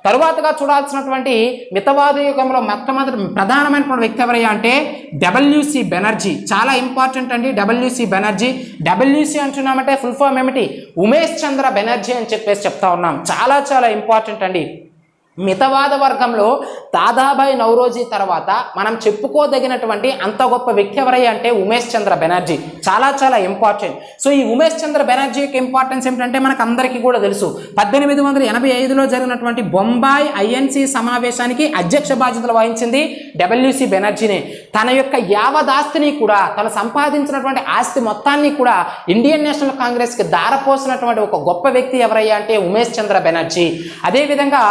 తరువాతగా చూడాల్సినటువంటి మితవాద యుగంలో మొట్టమొదటి ప్రధానమైనటువంటి వ్యక్తి ఎవరయ్యా అంటే డబ్ల్యూసి బెనర్జీ. చాలా ఇంపార్టెంట్ అండి డబ్ల్యూసి బెనర్జీ. డబ్ల్యూసి అంటున్నామంటే ఫుల్ ఫామ్ ఏమిటి? ఉమేష్ చంద్ర బెనర్జీ అని చెప్పేసి చెప్తా ఉన్నాం. చాలా చాలా ఇంపార్టెంట్ అండి. మితవాద వర్గంలో దాదాభాయ్ నౌరోజీ తర్వాత మనం చెప్పుకోదగినటువంటి అంత గొప్ప వ్యక్తి ఎవరయ్యా అంటే ఉమేష్ చంద్ర బెనర్జీ. చాలా చాలా ఇంపార్టెంట్. సో ఈ ఉమేష్ చంద్ర బెనర్జీ యొక్క ఇంపార్టెన్స్ ఏమిటంటే మనకు అందరికీ కూడా తెలుసు. 1885లో జరిగినటువంటి బొంబాయి ఐఎన్సి సమావేశానికి అధ్యక్ష బాధ్యతలు వహించింది డబ్ల్యూసి బెనర్జీనే. తన యొక్క యావదాస్తిని కూడా, తను సంపాదించినటువంటి ఆస్తి మొత్తాన్ని కూడా ఇండియన్ నేషనల్ కాంగ్రెస్కి దారపోసినటువంటి ఒక గొప్ప వ్యక్తి ఎవరయ్యా అంటే ఉమేష్ చంద్ర బెనర్జీ. అదేవిధంగా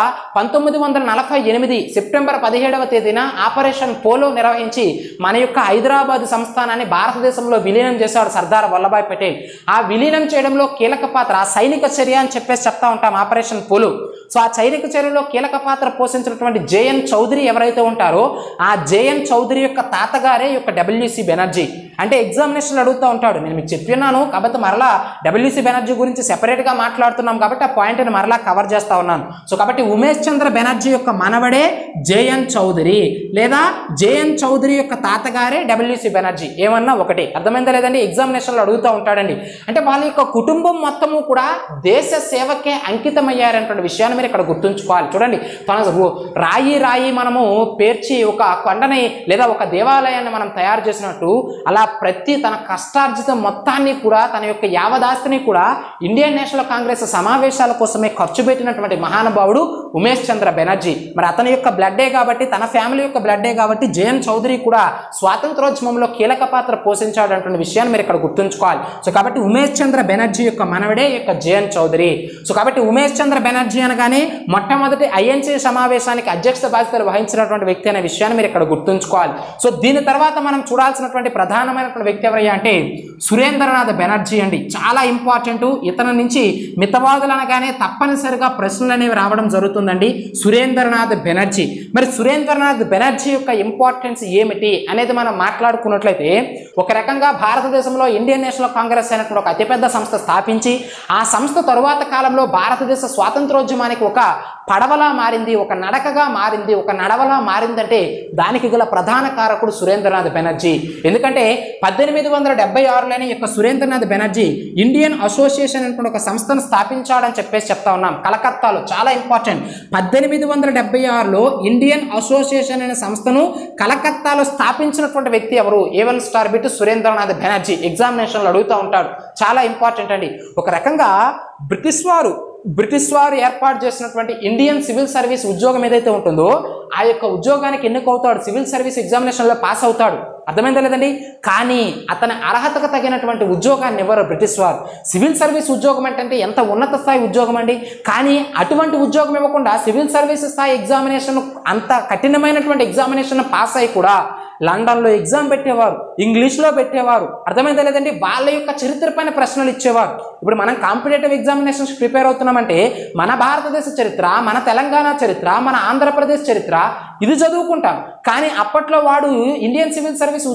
1948 సెప్టెంబర్ 17వ తేదీన ఆపరేషన్ పోలో నిర్వహించి మన యొక్క హైదరాబాద్ సంస్థానాన్ని భారతదేశంలో విలీనం చేశాడు సర్దార్ వల్లభాయ్ పటేల్. ఆ విలీనం చేయడంలో కీలక పాత్ర సైనిక చర్య అని చెప్పేసి చెప్తా ఉంటాం, ఆపరేషన్ పోలో. సో ఆ సైనిక చర్యలో కీలక పాత్ర పోషించినటువంటి జేఎన్ చౌదరి ఎవరైతే ఉంటారో ఆ జేఎన్ చౌదరి యొక్క తాతగారే యొక్క డబ్ల్యూసి బెనర్జీ. అంటే ఎగ్జామినేషన్ అడుగుతూ ఉంటాడు. నేను మీకు చెప్పినాను కాబట్టి మరలా డబ్ల్యూసి బెనర్జీ గురించి సెపరేట్గా మాట్లాడుతున్నాం కాబట్టి ఆ పాయింట్ని మరలా కవర్ చేస్తా ఉన్నాను. సో కాబట్టి ఉమేష్ చంద్ర బెనర్జీ యొక్క మనవడే జేఎన్ చౌదరి, లేదా జేఎన్ చౌదరి యొక్క తాతగారే డబ్ల్యూసి బెనర్జీ. ఏమన్నా ఒకటి. అర్థమైందా లేదండి? ఎగ్జామినేషన్లో అడుగుతూ ఉంటాడండి. అంటే వాళ్ళ యొక్క కుటుంబం మొత్తము కూడా దేశ సేవకే అంకితమయ్యారనేటువంటి విషయాన్ని మీరు ఇక్కడ గుర్తుంచుకోవాలి. చూడండి, తన రాయి మనము పేర్చి ఒక కొండని లేదా ఒక దేవాలయాన్ని మనం తయారు చేసినట్టు అలా ప్రతి తన కష్టార్జితం మొత్తాన్ని కూడా, తన యొక్క యావదాస్తిని కూడా ఇండియన్ నేషనల్ కాంగ్రెస్ సమావేశాల కోసమే ఖర్చు పెట్టినటువంటి మహానుభావుడు ఉమేష్ చంద్ర బెనర్జీ. మరి అతని యొక్క బ్లడ్డే కాబట్టి, తన ఫ్యామిలీ యొక్క బ్లడ్డే కాబట్టి జేఎన్ చౌదరి కూడా స్వాతంత్రోద్యమంలో కీలక పాత్ర పోషించాడు అంటున్న విషయాన్ని మీరు ఇక్కడ గుర్తుంచుకోవాలి. సో కాబట్టి ఉమేష్ చంద్ర బెనర్జీ యొక్క మనవడే యొక్క జేఎన్ చౌదరి. సో కాబట్టి ఉమేష్ చంద్ర బెనర్జీ అనగానే మొట్టమొదటి ఐఎన్సీ సమావేశానికి అధ్యక్షత బాధ్యతలు వహించినటువంటి వ్యక్తి అనే విషయాన్ని మీరు ఇక్కడ గుర్తుంచుకోవాలి. సో దీని తర్వాత మనం చూడాల్సినటువంటి ప్రధానమైనటువంటి వ్యక్తి ఎవరయ్యా అంటే సురేంద్రనాథ్ బెనర్జీ అండి. చాలా ఇంపార్టెంట్. ఇతని నుంచి మితవాదులు అనగానే తప్పనిసరిగా ప్రశ్నలు అనేవి రావడం జరుగుతుందండి. సురేంద్రనాథ్ బెనర్జీ. మరి సురేంద్రనాథ్ బెనర్జీ యొక్క ఇంపార్టెన్స్ ఏమిటి అనేది మనం మాట్లాడుకున్నట్లయితే, ఒక రకంగా భారతదేశంలో ఇండియన్ నేషనల్ కాంగ్రెస్ అయినటువంటి ఒక అతిపెద్ద సంస్థ స్థాపించి ఆ సంస్థ తరువాత కాలంలో భారతదేశ స్వాతంత్రోద్యమానికి ఒక పడవలా మారింది, ఒక నడకగా మారింది, ఒక నడవలా మారిందంటే దానికి గల ప్రధాన కారకుడు సురేంద్రనాథ్ బెనర్జీ. ఎందుకంటే 1876లోనే యొక్క సురేంద్రనాథ్ బెనర్జీ ఇండియన్ అసోసియేషన్ అనేటువంటి ఒక సంస్థను స్థాపించాడని చెప్పేసి చెప్తా ఉన్నాం కలకత్తాలో. చాలా ఇంపార్టెంట్. 1876లో ఇండియన్ అసోసియేషన్ అనే సంస్థను కలకత్తాలో స్థాపించినటువంటి వ్యక్తి ఎవరు? A1 star bit Surendranath Banerjee. ఎగ్జామినేషన్లో అడుగుతూ ఉంటాడు. చాలా ఇంపార్టెంట్ అండి. ఒక రకంగా బ్రిటిష్ వారు ఏర్పాటు చేసినటువంటి ఇండియన్ సివిల్ సర్వీస్ ఉద్యోగం ఏదైతే ఉంటుందో ఆ యొక్క ఉద్యోగానికి ఎన్నికవుతాడు, సివిల్ సర్వీస్ ఎగ్జామినేషన్లో పాస్ అవుతాడు. అర్థమైందా లేదండి? కానీ అతని అర్హతకు తగినటువంటి ఉద్యోగాన్ని ఇవ్వరు బ్రిటిష్ వారు. సివిల్ సర్వీస్ ఉద్యోగం అంటే ఎంత ఉన్నత స్థాయి ఉద్యోగం అండి. కానీ అటువంటి ఉద్యోగం ఇవ్వకుండా సివిల్ సర్వీస్ స్థాయి ఎగ్జామినేషన్, అంత కఠినమైనటువంటి ఎగ్జామినేషన్ పాస్ అయ్యి కూడా లండన్లో ఎగ్జామ్ పెట్టేవారు, ఇంగ్లీష్లో పెట్టేవారు. అర్థమైందా లేదండి? వాళ్ళ యొక్క చరిత్ర పైన ప్రశ్నలు ఇచ్చేవారు. ఇప్పుడు మనం కాంపిటేటివ్ ఎగ్జామినేషన్స్ ప్రిపేర్ అవుతున్నామంటే మన భారతదేశ చరిత్ర, మన తెలంగాణ చరిత్ర, మన ఆంధ్రప్రదేశ్ చరిత్ర ఇది చదువుకుంటాం. కానీ అప్పట్లో వాడు ఇండియన్ సివిల్ సర్వీస్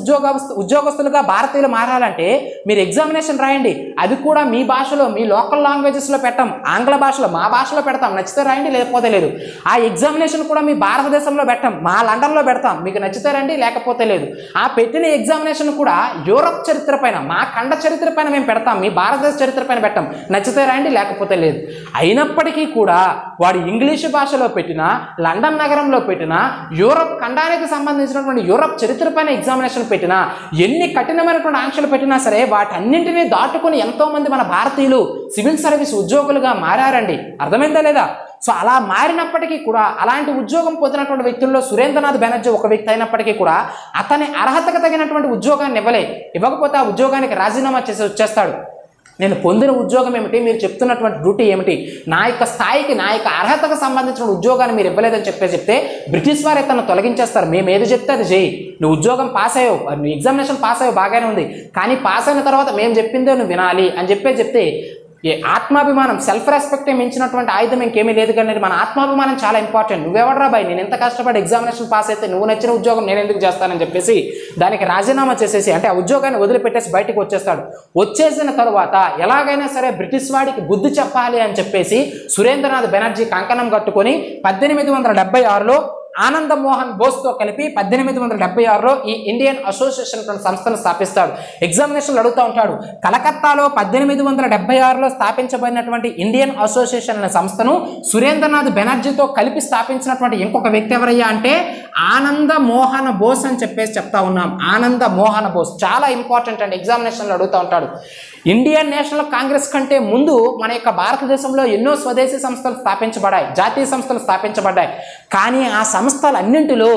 ఉద్యోగస్తులుగా భారతీయులు మారాలంటే మీరు ఎగ్జామినేషన్ రాయండి, అది కూడా మీ భాషలో, మీ లోకల్ లాంగ్వేజెస్లో పెట్టాం, ఆంగ్ల భాషలో, మా భాషలో పెడతాం, నచ్చితే రాయండి లేకపోతే లేదు. ఆ ఎగ్జామినేషన్ కూడా మీ భారతదేశంలో పెట్టాం, మా లండన్లో పెడతాం, మీకు నచ్చితే రండి లేకపోతే లేదు. ఆ పెట్టిన ఎగ్జామినేషన్ కూడా యూరప్ చరిత్ర పైన, మా ఖండ చరిత్ర పైన మేము పెడతాం, మీ భారతదేశ చరిత్ర పైన పెట్టాం, నచ్చితే రాయండి లేకపోతే లేదు. అయినప్పటికీ కూడా వాడు ఇంగ్లీషు భాషలో పెట్టినా, లండన్ నగరంలో పెట్టినా, యూరప్ ఖండానికి సంబంధించినటువంటి యూరప్ చరిత్ర పైన ఎగ్జామినేషన్ పెట్టినా, ఎన్ని కఠినమైనటువంటి ఆంక్షలు పెట్టినా సరే వాటన్నింటినీ దాటుకుని ఎంతోమంది మన భారతీయులు సివిల్ సర్వీస్ ఉద్యోగులుగా మారారండి. అర్థమైందా లేదా? సో అలా మారినప్పటికీ కూడా అలాంటి ఉద్యోగం పొందినటువంటి వ్యక్తుల్లో సురేంద్రనాథ్ బెనర్జీ ఒక వ్యక్తి అయినప్పటికీ కూడా అతని అర్హతకు తగినటువంటి ఉద్యోగాన్ని ఇవ్వకపోతే ఆ ఉద్యోగానికి రాజీనామా చేసి వచ్చేస్తాడు. నేను పొందిన ఉద్యోగం ఏమిటి, మీరు చెప్తున్నటువంటి డ్యూటీ ఏమిటి, నా యొక్క స్థాయికి, నా యొక్క అర్హతకు సంబంధించిన ఉద్యోగాన్ని మీరు ఇవ్వలేదని చెప్తే బ్రిటిష్ వారు తను తొలగించేస్తారు. మేము ఏది చెప్తే అది చేయి, నువ్వు ఉద్యోగం పాస్ అయ్యావు, నువ్వు ఎగ్జామినేషన్ పాస్ అయ్యావు బాగానే ఉంది, కానీ పాస్ అయిన తర్వాత మేము చెప్పిందే నువ్వు వినాలి అని చెప్తే ఆత్మాభిమానం, సెల్ఫ్ రెస్పెక్ట్ మించినటువంటి ఆయుధం ఇంకేమీ లేదు. కానీ మన ఆత్మాభిమానం చాలా ఇంపార్టెంట్. నువ్వెవడరా బాయ్, నేను ఎంత కష్టపడి ఎగ్జామినేషన్ పాస్ అయితే నువ్వు నచ్చిన ఉద్యోగం నేను ఎందుకు చేస్తానని చెప్పేసి దానికి రాజీనామా చేసేసి, అంటే ఆ ఉద్యోగాన్ని వదిలిపెట్టేసి బయటకు వచ్చేస్తాడు. వచ్చేసిన తరువాత ఎలాగైనా సరే బ్రిటిష్ వాడికి బుద్ధి చెప్పాలి అని చెప్పేసి సురేంద్రనాథ్ బెనర్జీ కంకణం కట్టుకొని 1876లో ఆనంద మోహన్ బోస్తో కలిపి 1876లో ఈ ఇండియన్ అసోసియేషన్ సంస్థను స్థాపిస్తాడు. ఎగ్జామినేషన్లు అడుగుతూ ఉంటాడు. కలకత్తాలో 1876లో స్థాపించబడినటువంటి ఇండియన్ అసోసియేషన్ అనే సంస్థను సురేంద్రనాథ్ బెనర్జీతో కలిపి స్థాపించినటువంటి ఇంకొక వ్యక్తి ఎవరయ్యా అంటే ఆనంద మోహన్ బోస్ అని చెప్పేసి చెప్తా ఉన్నాం. ఆనంద మోహన్ బోస్ చాలా ఇంపార్టెంట్ అండి, ఎగ్జామినేషన్లు అడుగుతూ ఉంటాడు. ఇండియన్ నేషనల్ కాంగ్రెస్ కంటే ముందు మన యొక్క భారతదేశంలో ఎన్నో స్వదేశీ సంస్థలు స్థాపించబడ్డాయి, జాతీయ సంస్థలు స్థాపించబడ్డాయి. కానీ ఆ సంస్థలన్నింటిలో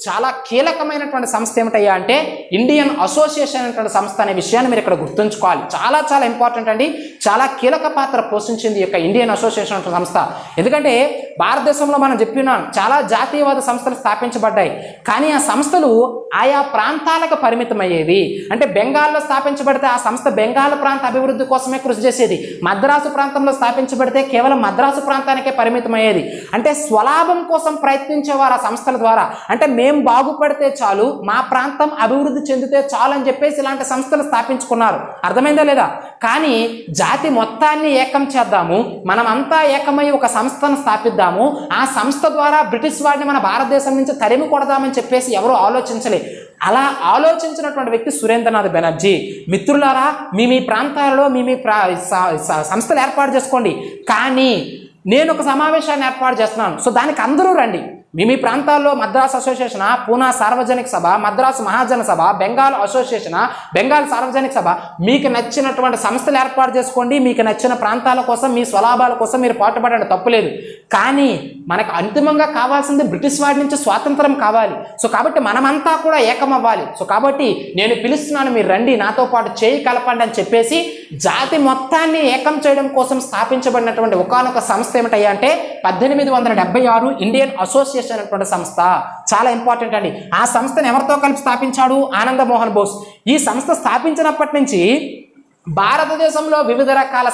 చాలా కీలకమైనటువంటి సంస్థ ఏమిటయ్యా అంటే ఇండియన్ అసోసియేషన్ అనేటువంటి సంస్థ అనే విషయాన్ని మీరు ఇక్కడ గుర్తుంచుకోవాలి. చాలా చాలా ఇంపార్టెంట్ అండి, చాలా కీలక పాత్ర పోషించింది ఈ యొక్క ఇండియన్ అసోసియేషన్ అనే సంస్థ. ఎందుకంటే భారతదేశంలో మనం చెప్పినాం చాలా జాతీయవాద సంస్థలు స్థాపించబడ్డాయి. కానీ ఆ సంస్థలు ఆయా ప్రాంతాలకు పరిమితమయ్యేవి. అంటే బెంగాల్లో స్థాపించబడితే ఆ సంస్థ బెంగాల్ ప్రాంత అభివృద్ధి కోసమే కృషి చేసేది. మద్రాసు ప్రాంతంలో స్థాపించబడితే కేవలం మద్రాసు ప్రాంతానికే పరిమితమయ్యేది. అంటే స్వలాభం కోసం ప్రయత్నించేవారు ఆ సంస్థల ద్వారా. అంటే మేము బాగుపడితే చాలు, మా ప్రాంతం అభివృద్ధి చెందితే చాలు అని చెప్పేసి ఇలాంటి సంస్థలు స్థాపించుకున్నారు. అర్థమైందా లేదా? కానీ జాతి మొత్తాన్ని ఏకం చేద్దాము, మనమంతా ఏకమై ఒక సంస్థను స్థాపిద్దాము, ఆ సంస్థ ద్వారా బ్రిటిష్ వాడిని మన భారతదేశం నుంచి తరిమి కొడదామని చెప్పేసి ఎవరు ఆలోచించలే. అలా ఆలోచించినటువంటి వ్యక్తి సురేంద్రనాథ్ బెనర్జీ. మిత్రులారా, మీ ప్రాంతాలలో మీ సంస్థలు ఏర్పాటు చేసుకోండి, కానీ నేను ఒక సమావేశాన్ని ఏర్పాటు చేస్తున్నాను, సో దానికి అందరూ రండి. మీ ప్రాంతాల్లో మద్రాస్ అసోసియేషన్, పూనా సార్వజనిక సభ, మద్రాసు మహాజన సభ, బెంగాల్ అసోసియేషన్, బెంగాల్ సార్వజనిక సభ, మీకు నచ్చినటువంటి సంస్థలు ఏర్పాటు చేసుకోండి. మీకు నచ్చిన ప్రాంతాల కోసం, మీ స్వలాభాల కోసం మీరు పాటుపడండి, తప్పులేదు. కానీ మనకు అంతిమంగా కావాల్సింది బ్రిటిష్ వాడి నుంచి స్వాతంత్రం కావాలి. సో కాబట్టి మనమంతా కూడా ఏకమవ్వాలి. సో కాబట్టి నేను పిలుస్తున్నాను, మీరు రండి, నాతో పాటు చేయి కలపండి అని చెప్పేసి జాతి మొత్తాన్ని ఏకం చేయడం కోసం స్థాపించబడినటువంటి ఒకానొక సంస్థ ఏమిటయ్యా అంటే 1876 ఇండియన్ అసోసియేషన్ అనేటువంటి సంస్థ. చాలా ఇంపార్టెంట్ అండి. ఆ సంస్థను ఎవరితో కలిపి స్థాపించాడు? ఆనంద మోహన్ బోస్. ఈ సంస్థ స్థాపించినప్పటి నుంచి భారతదేశంలో వివిధ రకాల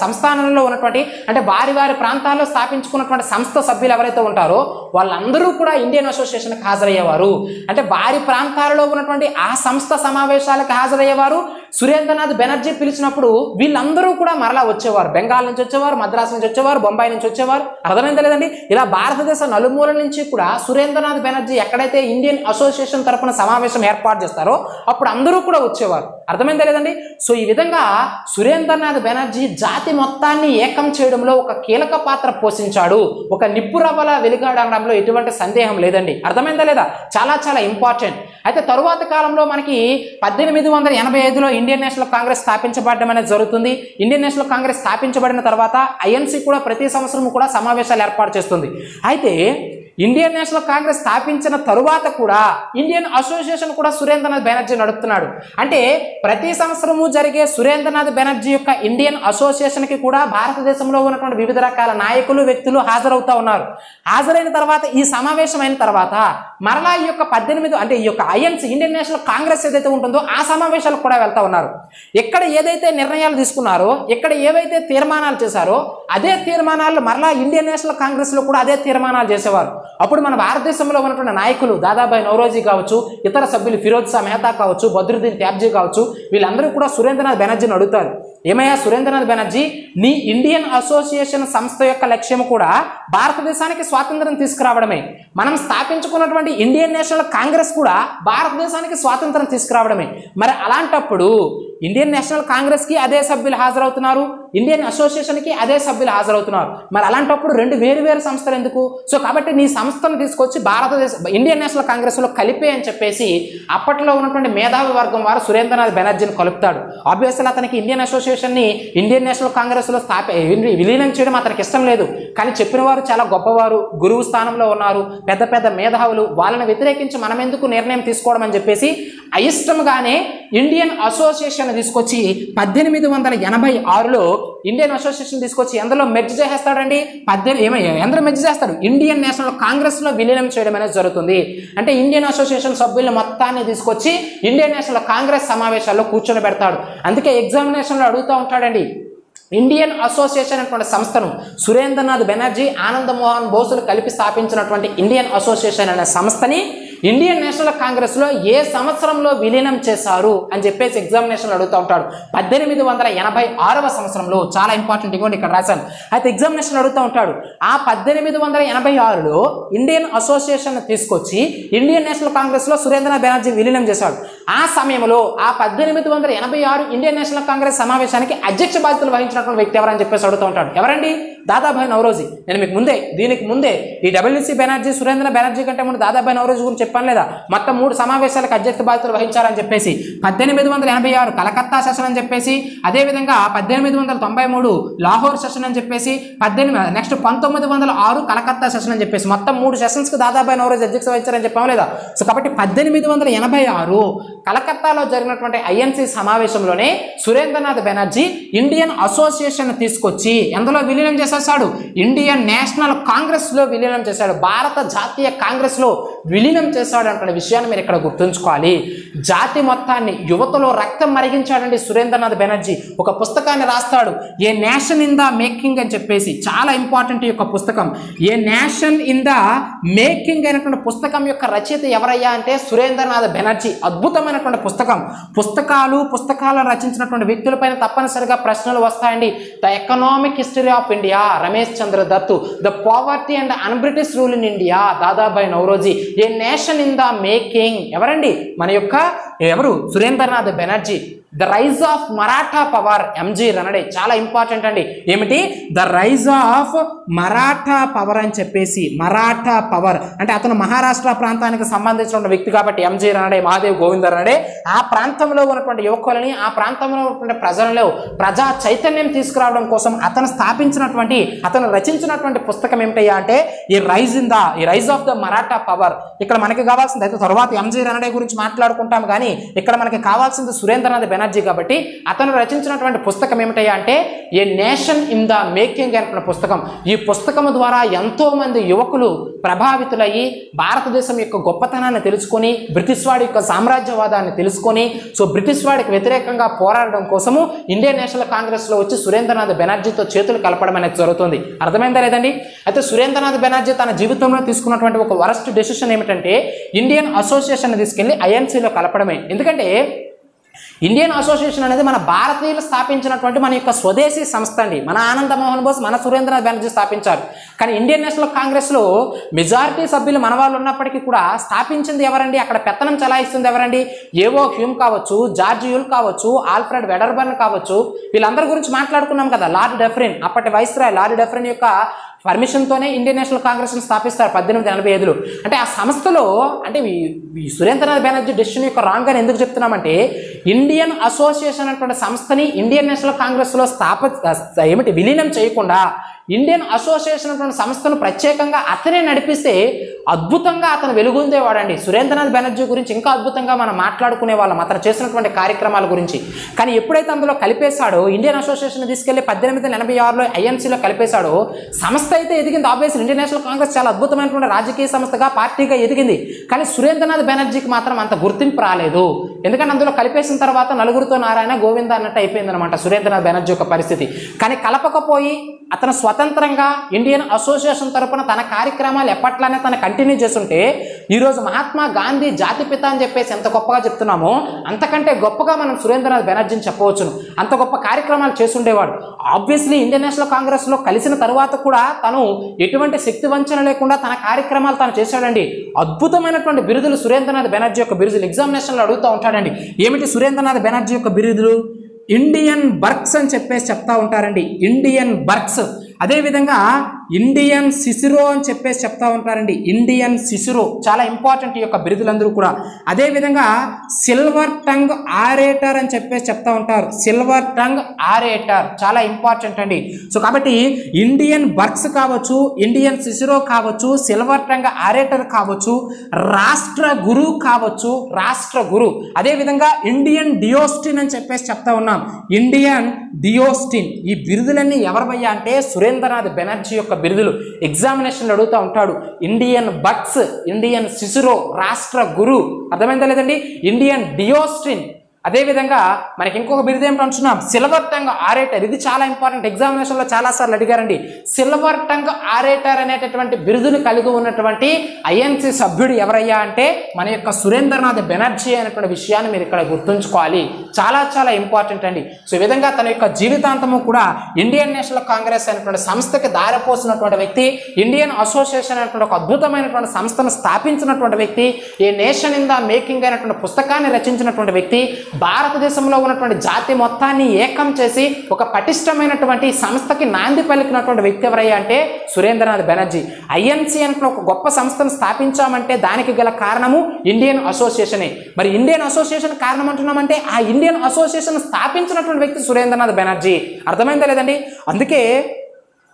సంస్థానాలలో ఉన్నటువంటి, అంటే వారి వారి ప్రాంతాల్లో స్థాపించుకున్నటువంటి సంస్థ సభ్యులు ఎవరైతే ఉంటారో వాళ్ళందరూ కూడా ఇండియన్ అసోసియేషన్కి హాజరయ్యేవారు. అంటే వారి ప్రాంతాలలో ఉన్నటువంటి ఆ సంస్థ సమావేశాలకు హాజరయ్యేవారు. సురేంద్రనాథ్ బెనర్జీ పిలిచినప్పుడు వీళ్ళందరూ కూడా మరలా వచ్చేవారు. బెంగాల్ నుంచి వచ్చేవారు, మద్రాసు నుంచి వచ్చేవారు, బొంబాయి నుంచి వచ్చేవారు. అర్థమైందా లేదండి? ఇలా భారతదేశ నలుమూల నుంచి కూడా సురేంద్రనాథ్ బెనర్జీ ఎక్కడైతే ఇండియన్ అసోసియేషన్ తరఫున సమావేశం ఏర్పాటు చేస్తారో అప్పుడు అందరూ కూడా వచ్చేవారు. అర్థమైందా లేదండి? సో ఈ విధంగా సురేంద్రనాథ్ బెనర్జీ జాతి మొత్తాన్ని ఏకం చేయడంలో ఒక కీలక పాత్ర పోషించాడు. ఒక నిప్పు రవ్వల వెలుగాడడంలో ఎటువంటి సందేహం లేదండి. అర్థమైందా లేదా? చాలా చాలా ఇంపార్టెంట్. అయితే తరువాత కాలంలో మనకి 1885లో ఇండియన్ నేషనల్ కాంగ్రెస్ స్థాపించబడడం అనేది జరుగుతుంది. ఇండియన్ నేషనల్ కాంగ్రెస్ స్థాపించబడిన తర్వాత ఐఎన్సీ కూడా ప్రతి సంవత్సరం కూడా సమావేశాలు ఏర్పాటు చేస్తుంది. అయితే ఇండియన్ నేషనల్ కాంగ్రెస్ స్థాపించిన తరువాత కూడా ఇండియన్ అసోసియేషన్ కూడా సురేంద్రనాథ్ బెనర్జీ నడుపుతున్నాడు. అంటే ప్రతి సంవత్సరము జరిగే సురేంద్రనాథ్ బెనర్జీ యొక్క ఇండియన్ అసోసియేషన్కి కూడా భారతదేశంలో ఉన్నటువంటి వివిధ రకాల నాయకులు, వ్యక్తులు హాజరవుతా ఉన్నారు. హాజరైన తర్వాత ఈ సమావేశం అయిన తర్వాత మరలా ఈ యొక్క 18 అంటే ఈ యొక్క ఐఎన్సీ ఇండియన్ నేషనల్ కాంగ్రెస్ ఏదైతే ఉంటుందో ఆ సమావేశాలకు కూడా వెళ్తా ఉన్నారు. ఎక్కడ ఏదైతే నిర్ణయాలు తీసుకున్నారో, ఎక్కడ ఏవైతే తీర్మానాలు చేశారో అదే తీర్మానాలు మరలా ఇండియన్ నేషనల్ కాంగ్రెస్లో కూడా అదే తీర్మానాలు చేసేవారు. అప్పుడు మన భారతదేశంలో ఉన్నటువంటి నాయకులు దాదాబాయి నౌరోజీ కావచ్చు, ఇతర సభ్యులు ఫిరోజ్ షా మెహతా కావచ్చు, బద్రుద్దీన్ త్యాబ్జీ కావచ్చు, వీళ్ళందరూ కూడా సురేంద్రనాథ్ బెనర్జీని అడుగుతారు, ఏమయ్యా సురేంద్రనాథ్ బెనర్జీ, నీ ఇండియన్ అసోసియేషన్ సంస్థ యొక్క లక్ష్యం కూడా భారతదేశానికి స్వాతంత్రం తీసుకురావడమే. మనం స్థాపించుకున్నటువంటి ఇండియన్ నేషనల్ కాంగ్రెస్ కూడా భారతదేశానికి స్వాతంత్రం తీసుకురావడమే. మరి అలాంటప్పుడు ఇండియన్ నేషనల్ కాంగ్రెస్కి అదే సభ్యులు హాజరవుతున్నారు, ఇండియన్ అసోసియేషన్కి అదే సభ్యులు హాజరవుతున్నారు. మరి అలాంటప్పుడు రెండు వేరు సంస్థలు ఎందుకు? సో కాబట్టి నీ సంస్థను తీసుకొచ్చి ఇండియన్ నేషనల్ కాంగ్రెస్లో కలిపే అని చెప్పేసి అప్పట్లో ఉన్నటువంటి మేధావి వర్గం వారు సురేంద్రనాథ్ బెనర్జీని కలుపుతాడు. ఆబ్వియస్లీ అతనికి ఇండియన్ అసోసియేషన్ని ఇండియన్ నేషనల్ కాంగ్రెస్లో విలీనం చేయడం అతనికి ఇష్టం లేదు. కానీ చెప్పిన వారు చాలా గొప్పవారు, గురువు స్థానంలో ఉన్నారు, పెద్ద పెద్ద మేధావులు, వాళ్ళని వ్యతిరేకించి మనం ఎందుకు నిర్ణయం తీసుకోవడం అని చెప్పేసి అయిష్టంగానే ఇండియన్ అసోసియేషన్ తీసుకొచ్చి 1886లో ఇండియన్ అసోసియేషన్ తీసుకొచ్చి ఎందులో మెర్జ్ చేసేస్తాడండి? ఎందులో మెర్జ్ చేస్తాడు? ఇండియన్ నేషనల్ కాంగ్రెస్లో విలీనం చేయడం అనేది జరుగుతుంది. అంటే ఇండియన్ అసోసియేషన్ సభ్యులను మొత్తాన్ని తీసుకొచ్చి ఇండియన్ నేషనల్ కాంగ్రెస్ సమావేశాల్లో కూర్చొని పెడతాడు. అందుకే ఎగ్జామినేషన్లో అడుగుతూ ఉంటాడండి, ఇండియన్ అసోసియేషన్ అనేటువంటి సంస్థను సురేంద్రనాథ్ బెనర్జీ, ఆనంద్ మోహన్ బోసులు కలిపి స్థాపించినటువంటి ఇండియన్ అసోసియేషన్ అనే సంస్థని ఇండియన్ నేషనల్ కాంగ్రెస్లో ఏ సంవత్సరంలో విలీనం చేశారు అని చెప్పేసి ఎగ్జామినేషన్లు అడుగుతూ ఉంటాడు. 1886వ సంవత్సరంలో. చాలా ఇంపార్టెంట్, ఇవ్వండి ఇక్కడ రాశాను. అయితే ఎగ్జామినేషన్ అడుగుతూ ఉంటాడు. ఆ 1886లో ఇండియన్ అసోసియేషన్ తీసుకొచ్చి ఇండియన్ నేషనల్ కాంగ్రెస్లో సురేంద్రనాథ్ బెనర్జీ విలీనం చేశాడు. ఆ సమయంలో ఆ 1886 ఇండియన్ నేషనల్ కాంగ్రెస్ సమావేశానికి అధ్యక్ష బాధ్యతలు వహించినటువంటి వ్యక్తి ఎవరని చెప్పేసి అడుగుతూ ఉంటాడు. ఎవరండి? దాదాభాయ్ నౌరోజీ. నేను మీకు ముందే దీనికి ముందే ఈ డబ్ల్యూసీ బెనర్జీ, సురేంద్ర బెనర్జీ కంటే ముందు దాదాభాయ్ నౌరోజీ గురించి చెప్పాను లేదా? మొత్తం 3 సమావేశాలకు అధ్యక్ష బాధ్యతలు వహించారని చెప్పేసి 1886 కలకత్తా సెషన్ అని చెప్పేసి, అదేవిధంగా 1893 లాహోర్ సెషన్ అని చెప్పేసి, 1906 కలకత్తా సెషన్ అని చెప్పేసి మొత్తం 3 సెషన్స్కి దాదాభాయ్ నౌరోజీ అధ్యక్షత వహించారని చెప్పాము లేదా? సో కాబట్టి 1886 కలకత్తాలో జరిగినటువంటి ఐఎన్సీ సమావేశంలోనే సురేంద్రనాథ్ బెనర్జీ ఇండియన్ అసోసియేషన్ తీసుకొచ్చి ఎందులో విలీనం చేసేసాడు? ఇండియన్ నేషనల్ కాంగ్రెస్ లో విలీనం చేశాడు. భారత జాతీయ కాంగ్రెస్ లో విలీనం చేశాడు అంటే విషయాన్ని మీరు ఇక్కడ గుర్తుంచుకోవాలి. జాతి మొత్తాన్ని, యువతలో రక్తం మరిగించాడండి సురేంద్రనాథ్ బెనర్జీ. ఒక పుస్తకాన్ని రాస్తాడు, ఏ నేషన్ ఇన్ ద మేకింగ్ అని చెప్పేసి. చాలా ఇంపార్టెంట్ ఈ యొక్క పుస్తకం. ఏ నేషన్ ఇన్ ద మేకింగ్ అయినటువంటి పుస్తకం యొక్క రచయిత ఎవరయ్యా అంటే సురేంద్రనాథ్ బెనర్జీ. అద్భుతమైనటువంటి పుస్తకం. పుస్తకాలను రచించినటువంటి వ్యక్తులపైన తప్పనిసరిగా ప్రశ్నలు వస్తాయండి. The economic history of India, Ramesh Chandra Dutt. The poverty and un British rule in India, Dadabhai Naoroji. A nation in the making ఎవరండి? మన యొక్క ఎవరు? Surendranath Banerjee. The rise of Maratha power, M G Ranade. చాలా ఇంపార్టెంట్ అండి. ఏమిటి? The rise of Maratha power అని చెప్పేసి. మరాఠా పవర్ అంటే అతను మహారాష్ట్ర ప్రాంతానికి సంబంధించిన వ్యక్తి కాబట్టి ఎంజీ రనడే, మహాదేవ్ గోవింద రనడే ఆ ప్రాంతంలో ఉన్నటువంటి యువకులని, ఆ ప్రాంతంలో ఉన్నటువంటి ప్రజలలో ప్రజా చైతన్యం తీసుకురావడం కోసం అతను రచించినటువంటి పుస్తకం ఏమిటయ్యా అంటే ఈ rise of the Maratha power. ఇక్కడ మనకి కావాల్సింది, అయితే తర్వాత ఎంజీ రనడే గురించి మాట్లాడుకుంటాం, కానీ ఇక్కడ మనకి కావాల్సింది సురేంద్రనాథ్ బెనర్జీ కాబట్టి అతను రచించినటువంటి పుస్తకం ఏమిటయ్యా అంటే ఏ నేషన్ ఇన్ ద మేకింగ్ అనే పుస్తకం. ఈ పుస్తకం ద్వారా ఎంతో మంది యువకులు ప్రభావితులయ్యి భారతదేశం యొక్క గొప్పతనాన్ని తెలుసుకొని, బ్రిటిష్ వాడి యొక్క సామ్రాజ్యవాదాన్ని తెలుసుకొని, సో బ్రిటిష్ వాడికి వ్యతిరేకంగా పోరాడడం కోసము ఇండియన్ నేషనల్ కాంగ్రెస్ లో వచ్చి సురేంద్రనాథ్ బెనర్జీతో చేతులు కలపడం అనేది జరుగుతుంది. అర్థమైందా లేదండి? అయితే సురేంద్రనాథ్ బెనర్జీ తన జీవితంలో తీసుకున్నటువంటి ఒక వరస్ట్ డెసిషన్ ఏమిటంటే ఇండియన్ అసోసియేషన్ తీసుకెళ్లి ఐఎన్సీలో కలపడమే. ఎందుకంటే ఇండియన్ అసోసియేషన్ అనేది మన భారతీయులు స్థాపించినటువంటి మన యొక్క స్వదేశీ సంస్థ అండి. మన ఆనంద్ మోహన్ బోస్, మన సురేంద్రనాథ్ బెనర్జీ స్థాపించారు. కానీ ఇండియన్ నేషనల్ కాంగ్రెస్లో మెజారిటీ సభ్యులు మన వాళ్ళు ఉన్నప్పటికీ కూడా స్థాపించింది ఎవరండి? అక్కడ పెత్తనం చలాయిస్తుంది ఎవరండి? ఏవో హ్యూమ్ కావచ్చు, జార్జ్ యూల్ కావచ్చు, ఆల్ఫ్రెడ్ వెడర్బర్న్ కావచ్చు, వీళ్ళందరి గురించి మాట్లాడుకున్నాం కదా. లార్డ్ డఫరిన్, అప్పటి వైస్రాయ్ లార్డ్ డఫరిన్ యొక్క పర్మిషన్తోనే ఇండియన్ నేషనల్ కాంగ్రెస్ని స్థాపిస్తారు 1885లో. అంటే ఆ సంస్థలో అంటే ఈ సురేంద్రనాథ్ బెనర్జీ డెసిషన్ యొక్క రాంగ్ అని ఎందుకు చెప్తున్నామంటే ఇండియన్ అసోసియేషన్ అనేటువంటి సంస్థని ఇండియన్ నేషనల్ కాంగ్రెస్లో విలీనం చేయకుండా ఇండియన్ అసోసియేషన్ అనేటువంటి సంస్థను ప్రత్యేకంగా అతనే నడిపిస్తే అద్భుతంగా అతను వెలుగొందేవాడండి. సురేంద్రనాథ్ బెనర్జీ గురించి ఇంకా అద్భుతంగా మనం మాట్లాడుకునే వాళ్ళం అతను చేసినటువంటి కార్యక్రమాల గురించి. కానీ ఎప్పుడైతే అందులో కలిపేశాడో, ఇండియన్ అసోసియేషన్ తీసుకెళ్లి 1886లో ఐఎన్సీలో కలిపేశాడో, సంస్థ అయితే ఎదిగింది. ఆబ్వియస్లీ ఇండియన్ నేషనల్ కాంగ్రెస్ చాలా అద్భుతమైనటువంటి రాజకీయ సంస్థగా, పార్టీగా ఎదిగింది. కానీ సురేంద్రనాథ్ బెనర్జీకి మాత్రం అంత గుర్తింపు రాలేదు. ఎందుకంటే అందులో కలిపేసిన తర్వాత నలుగురితో నారాయణ గోవింద అన్నట్టు అయిపోయిందనమాట సురేంద్రనాథ్ బెనర్జీ యొక్క పరిస్థితి. కానీ కలపకపోయి అతను స్వతంత్రంగా ఇండియన్ అసోసియేషన్ తరపున తన కార్యక్రమాలు ఎప్పట్లానే తను కంటిన్యూ చేస్తుంటే ఈరోజు మహాత్మా గాంధీ జాతిపిత అని చెప్పేసి ఎంత గొప్పగా చెప్తున్నామో అంతకంటే గొప్పగా మనం సురేంద్రనాథ్ బెనర్జీని చెప్పవచ్చును. అంత గొప్ప కార్యక్రమాలు చేస్తుండేవాడు. ఆబ్వియస్లీ ఇండియన్ నేషనల్ కాంగ్రెస్లో కలిసిన తరువాత కూడా తను ఎటువంటి శక్తి వంచన లేకుండా తన కార్యక్రమాలు తాను చేశాడండి. అద్భుతమైనటువంటి బిరుదులు సురేంద్రనాథ్ బెనర్జీ యొక్క బిరుదులు ఎగ్జామినేషన్లో అడుగుతూ ఉంటాడండి. ఏమిటి సురేంద్రనాథ్ బెనర్జీ యొక్క బిరుదులు? ఇండియన్ బర్క్స్ అని చెప్పేసి చెప్తా ఉంటారండి. ఇండియన్ బర్క్స్. అదేవిధంగా ఇండియన్ సిసిరో అని చెప్పేసి చెప్తా ఉంటారండి. ఇండియన్ సిసిరో చాలా ఇంపార్టెంట్ ఈ యొక్క బిరుదులందరూ కూడా. అదేవిధంగా సిల్వర్ టంగ్ ఆరేటర్ అని చెప్పేసి చెప్తా ఉంటారు. సిల్వర్ టంగ్ ఆరేటర్ చాలా ఇంపార్టెంట్ అండి. సో కాబట్టి ఇండియన్ బర్క్స్ కావచ్చు, ఇండియన్ సిసిరో కావచ్చు, సిల్వర్ టంగ్ ఆరేటర్ కావచ్చు, రాష్ట్ర గురు కావచ్చు, రాష్ట్ర గురు. అదేవిధంగా ఇండియన్ డియోస్టిన్ అని చెప్పేసి చెప్తా ఉన్నాం. ఇండియన్ డియోస్టిన్. ఈ బిరుదులన్నీ ఎవరివయ్యా అంటే సురేంద్రనాథ్ బెనర్జీ యొక్క బిరుదులు. ఎగ్జామినేషన్ అడుగుతూ ఉంటాడు. ఇండియన్ బర్క్స్, ఇండియన్ సిసిరో, రాష్ట్ర గురు. అర్థమైందా లేదండి? ఇండియన్ డియోస్టిన్ అదేవిధంగా మనకి ఇంకొక బిరుదు ఏమిటి అంటున్నాం, సిల్వర్ టంగ్ ఆరేటర్. ఇది చాలా ఇంపార్టెంట్, ఎగ్జామినేషన్లో చాలాసార్లు అడిగారండి. సిల్వర్ టంగ్ ఆరేటర్ అనేటటువంటి బిరుదును కలిగి ఉన్నటువంటి ఐఎన్సి సభ్యుడు ఎవరయ్యా అంటే మన యొక్క సురేంద్రనాథ్ బెనర్జీ అనేటువంటి విషయాన్ని మీరు ఇక్కడ గుర్తుంచుకోవాలి. చాలా చాలా ఇంపార్టెంట్ అండి. సో ఈ విధంగా తన యొక్క జీవితాంతము కూడా ఇండియన్ నేషనల్ కాంగ్రెస్ అనేటువంటి సంస్థకి దారిపోసినటువంటి వ్యక్తి, ఇండియన్ అసోసియేషన్ అనేటువంటి ఒక అద్భుతమైనటువంటి సంస్థను స్థాపించినటువంటి వ్యక్తి, ఏ నేషన్ ఇన్ ద మేకింగ్ అనేటువంటి పుస్తకాన్ని రచించినటువంటి వ్యక్తి, భారతదేశంలో ఉన్నటువంటి జాతి మొత్తాన్ని ఏకం చేసి ఒక పటిష్టమైనటువంటి సంస్థకి నాంది పలికినటువంటి వ్యక్తి ఎవరయ్యా అంటే సురేంద్రనాథ్ బెనర్జీ. ఐఎన్సి అంటే ఒక గొప్ప సంస్థను స్థాపించామంటే దానికి గల కారణము ఇండియన్ అసోసియేషనే. మరి ఇండియన్ అసోసియేషన్ కారణం అంటున్నామంటే ఆ ఇండియన్ అసోసియేషన్ స్థాపించినటువంటి వ్యక్తి సురేంద్రనాథ్ బెనర్జీ. అర్థమైందా లేదండి? అందుకే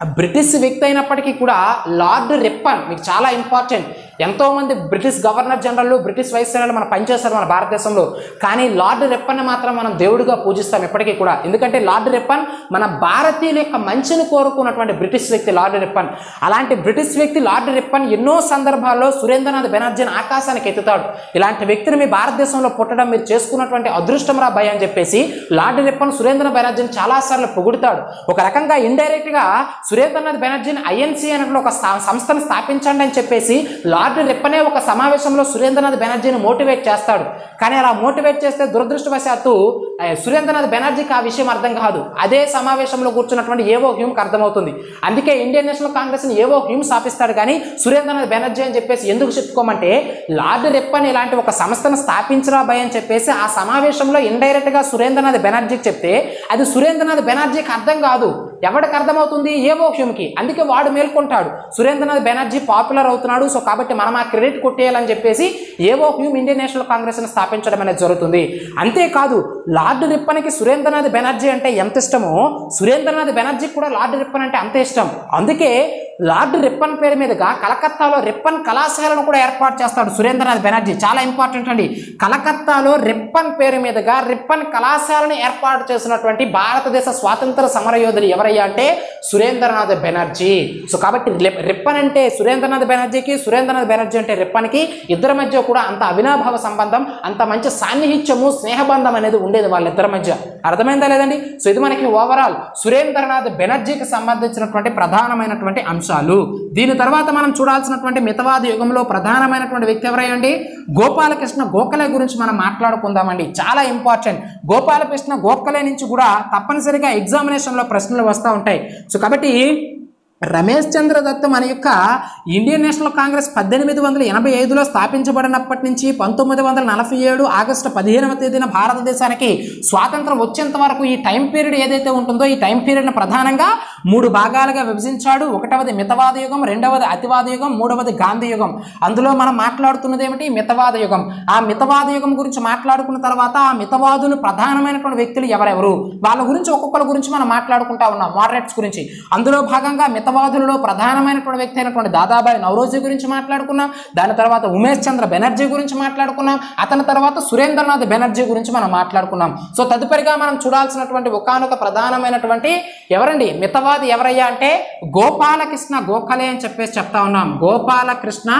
బ్రిటిష్ వ్యక్తి అయినప్పటికీ కూడా లార్డ్ రిప్పన్ మీకు చాలా ఇంపార్టెంట్. ఎంతోమంది British governor general, British vice general మనం పనిచేస్తారు మన భారతదేశంలో. కానీ లార్డ్ రిప్పన్ మాత్రం మనం దేవుడిగా పూజిస్తాం ఎప్పటికీ కూడా. ఎందుకంటే లార్డ్ రిప్పన్ మన భారతీయుల యొక్క మంచిని కోరుకున్నటువంటి బ్రిటిష్ వ్యక్తి లార్డ్ రిప్పన్. అలాంటి బ్రిటిష్ వ్యక్తి లార్డ్ రిప్పన్ ఎన్నో సందర్భాల్లో సురేంద్రనాథ్ బెనర్జీని ఆకాశానికి ఎత్తుతాడు. ఇలాంటి వ్యక్తిని మీ భారతదేశంలో పుట్టడం మీరు చేసుకున్నటువంటి అదృష్టం రా భయ్ అని చెప్పేసి లార్డ్ రిప్పన్ సురేంద్ర బెనర్జీని చాలాసార్లు పొగుడుతాడు. ఒక రకంగా ఇండైరెక్ట్గా సురేంద్రనాథ్ బెనర్జీని ఐఎన్సి అనే ఒక సంస్థను స్థాపించండి అని చెప్పేసి లార్డ్ రిప్పనే ఒక సమావేశంలో సురేంద్రనాథ్ బెనర్జీని మోటివేట్ చేస్తాడు. కానీ అలా మోటివేట్ చేస్తే దురదృష్టవశాత్తు సురేంద్రనాథ్ బెనర్జీకి ఆ విషయం అర్థం కాదు. అదే సమావేశంలో కూర్చున్నటువంటి ఏవో హ్యూమ్కి అర్థమవుతుంది. అందుకే ఇండియన్ నేషనల్ కాంగ్రెస్ని ఏవో హ్యూమ్ స్థాపిస్తాడు. కానీ సురేంద్రనాథ్ బెనర్జీ అని చెప్పేసి ఎందుకు చెప్పుకోమంటే లార్డ్ రిప్పన్ ఇలాంటి ఒక సంస్థను స్థాపించరా భయ్ అని చెప్పేసి ఆ సమావేశంలో ఇండైరెక్ట్గా సురేంద్రనాథ్ బెనర్జీకి చెప్తే అది సురేంద్రనాథ్ బెనర్జీకి అర్థం కాదు. ఎవరికి అర్థమవుతుంది? ఏవో హ్యూమ్కి. అందుకే వాడు మేల్కొంటాడు, సురేంద్రనాథ్ బెనర్జీ పాపులర్ అవుతున్నాడు, సో కాబట్టి మనం ఆ క్రెడిట్ కొట్టేయాలని చెప్పేసి ఏవో హ్యూమ్ ఇండియన్ నేషనల్ కాంగ్రెస్ని స్థాపించడం అనేది జరుగుతుంది. అంతేకాదు లార్డ్ రిప్పన్కి సురేంద్రనాథ్ బెనర్జీ అంటే ఎంత ఇష్టమో సురేంద్రనాథ్ బెనర్జీకి కూడా లార్డ్ రిప్పన్ అంటే అంతే ఇష్టం. అందుకే లార్డ్ రిప్పన్ పేరు మీదుగా కలకత్తాలో రిప్పన్ కళాశాలను కూడా ఏర్పాటు చేస్తాడు సురేంద్రనాథ్ బెనర్జీ. చాలా ఇంపార్టెంట్ అండి. కలకత్తాలో రిప్పన్ పేరు మీదుగా రిప్పన్ కళాశాలను ఏర్పాటు చేసినటువంటి భారతదేశ స్వాతంత్ర సమరయోధులు ఎవరయ్యా అంటే సురేంద్రనాథ్ బెనర్జీ. సో కాబట్టి రిప్పన్ అంటే సురేంద్రనాథ్ బెనర్జీకి, సురేంద్రనాథ్ బెనర్జీ అంటే రిప్పన్కి ఇద్దరి మధ్య కూడా అంత అవినాభావ సంబంధం, అంత మంచి సాన్నిహిత్యము, స్నేహబంధం అనేది ఉండేది వాళ్ళిద్దరి మధ్య. అర్థమైందా లేదండి? సో ఇది మనకి ఓవరాల్ సురేంద్రనాథ్ బెనర్జీకి సంబంధించినటువంటి ప్రధానమైనటువంటి అంశం. దీని తర్వాత మనం చూడాల్సినటువంటి మితవాద యుగంలో ప్రధానమైనటువంటి వ్యక్తి ఎవరయ్యండి? గోపాలకృష్ణ గోఖలే గురించి మనం మాట్లాడుకుందామండి. చాలా ఇంపార్టెంట్. గోపాలకృష్ణ గోఖలే నుంచి కూడా తప్పనిసరిగా ఎగ్జామినేషన్లో ప్రశ్నలు వస్తూ ఉంటాయి. సో కాబట్టి రమేష్ చంద్ర దత్ మన యొక్క ఇండియన్ నేషనల్ కాంగ్రెస్ 1885లో స్థాపించబడినప్పటి నుంచి 1947 ఆగస్టు 15వ తేదీన భారతదేశానికి స్వాతంత్రం వచ్చేంత వరకు ఈ టైం పీరియడ్ ఏదైతే ఉంటుందో ఈ టైం పీరియడ్ను ప్రధానంగా 3 భాగాలుగా విభజించాడు. ఒకటవది మితవాద యుగం, రెండవది అతివాద యుగం, మూడవది గాంధీ యుగం. అందులో మనం మాట్లాడుతున్నది ఏమిటి? మితవాద యుగం. ఆ మితవాద యుగం గురించి మాట్లాడుకున్న తర్వాత ఆ మితవాదులు ప్రధానమైనటువంటి వ్యక్తులు ఎవరెవరు వాళ్ళ గురించి ఒక్కొక్కరి గురించి మనం మాట్లాడుకుంటా ఉన్నాం, మోడరేట్స్ గురించి. అందులో భాగంగా మితవాదులలో ప్రధానమైనటువంటి వ్యక్తి అయినటువంటి దాదాబాయి నౌరోజీ గురించి మాట్లాడుకున్నాం. దాని తర్వాత ఉమేష్ చంద్ర బెనర్జీ గురించి మాట్లాడుకున్నాం. అతని తర్వాత సురేంద్రనాథ్ బెనర్జీ గురించి మనం మాట్లాడుకున్నాం. సో తదుపరిగా మనం చూడాల్సినటువంటి ఒకానొక ప్రధానమైనటువంటి ఎవరండి మితవాది ఎవరయ్యా అంటే గోపాలకృష్ణ గోఖలే అని చెప్పేసి చెప్తా ఉన్నాం. గోపాలకృష్ణ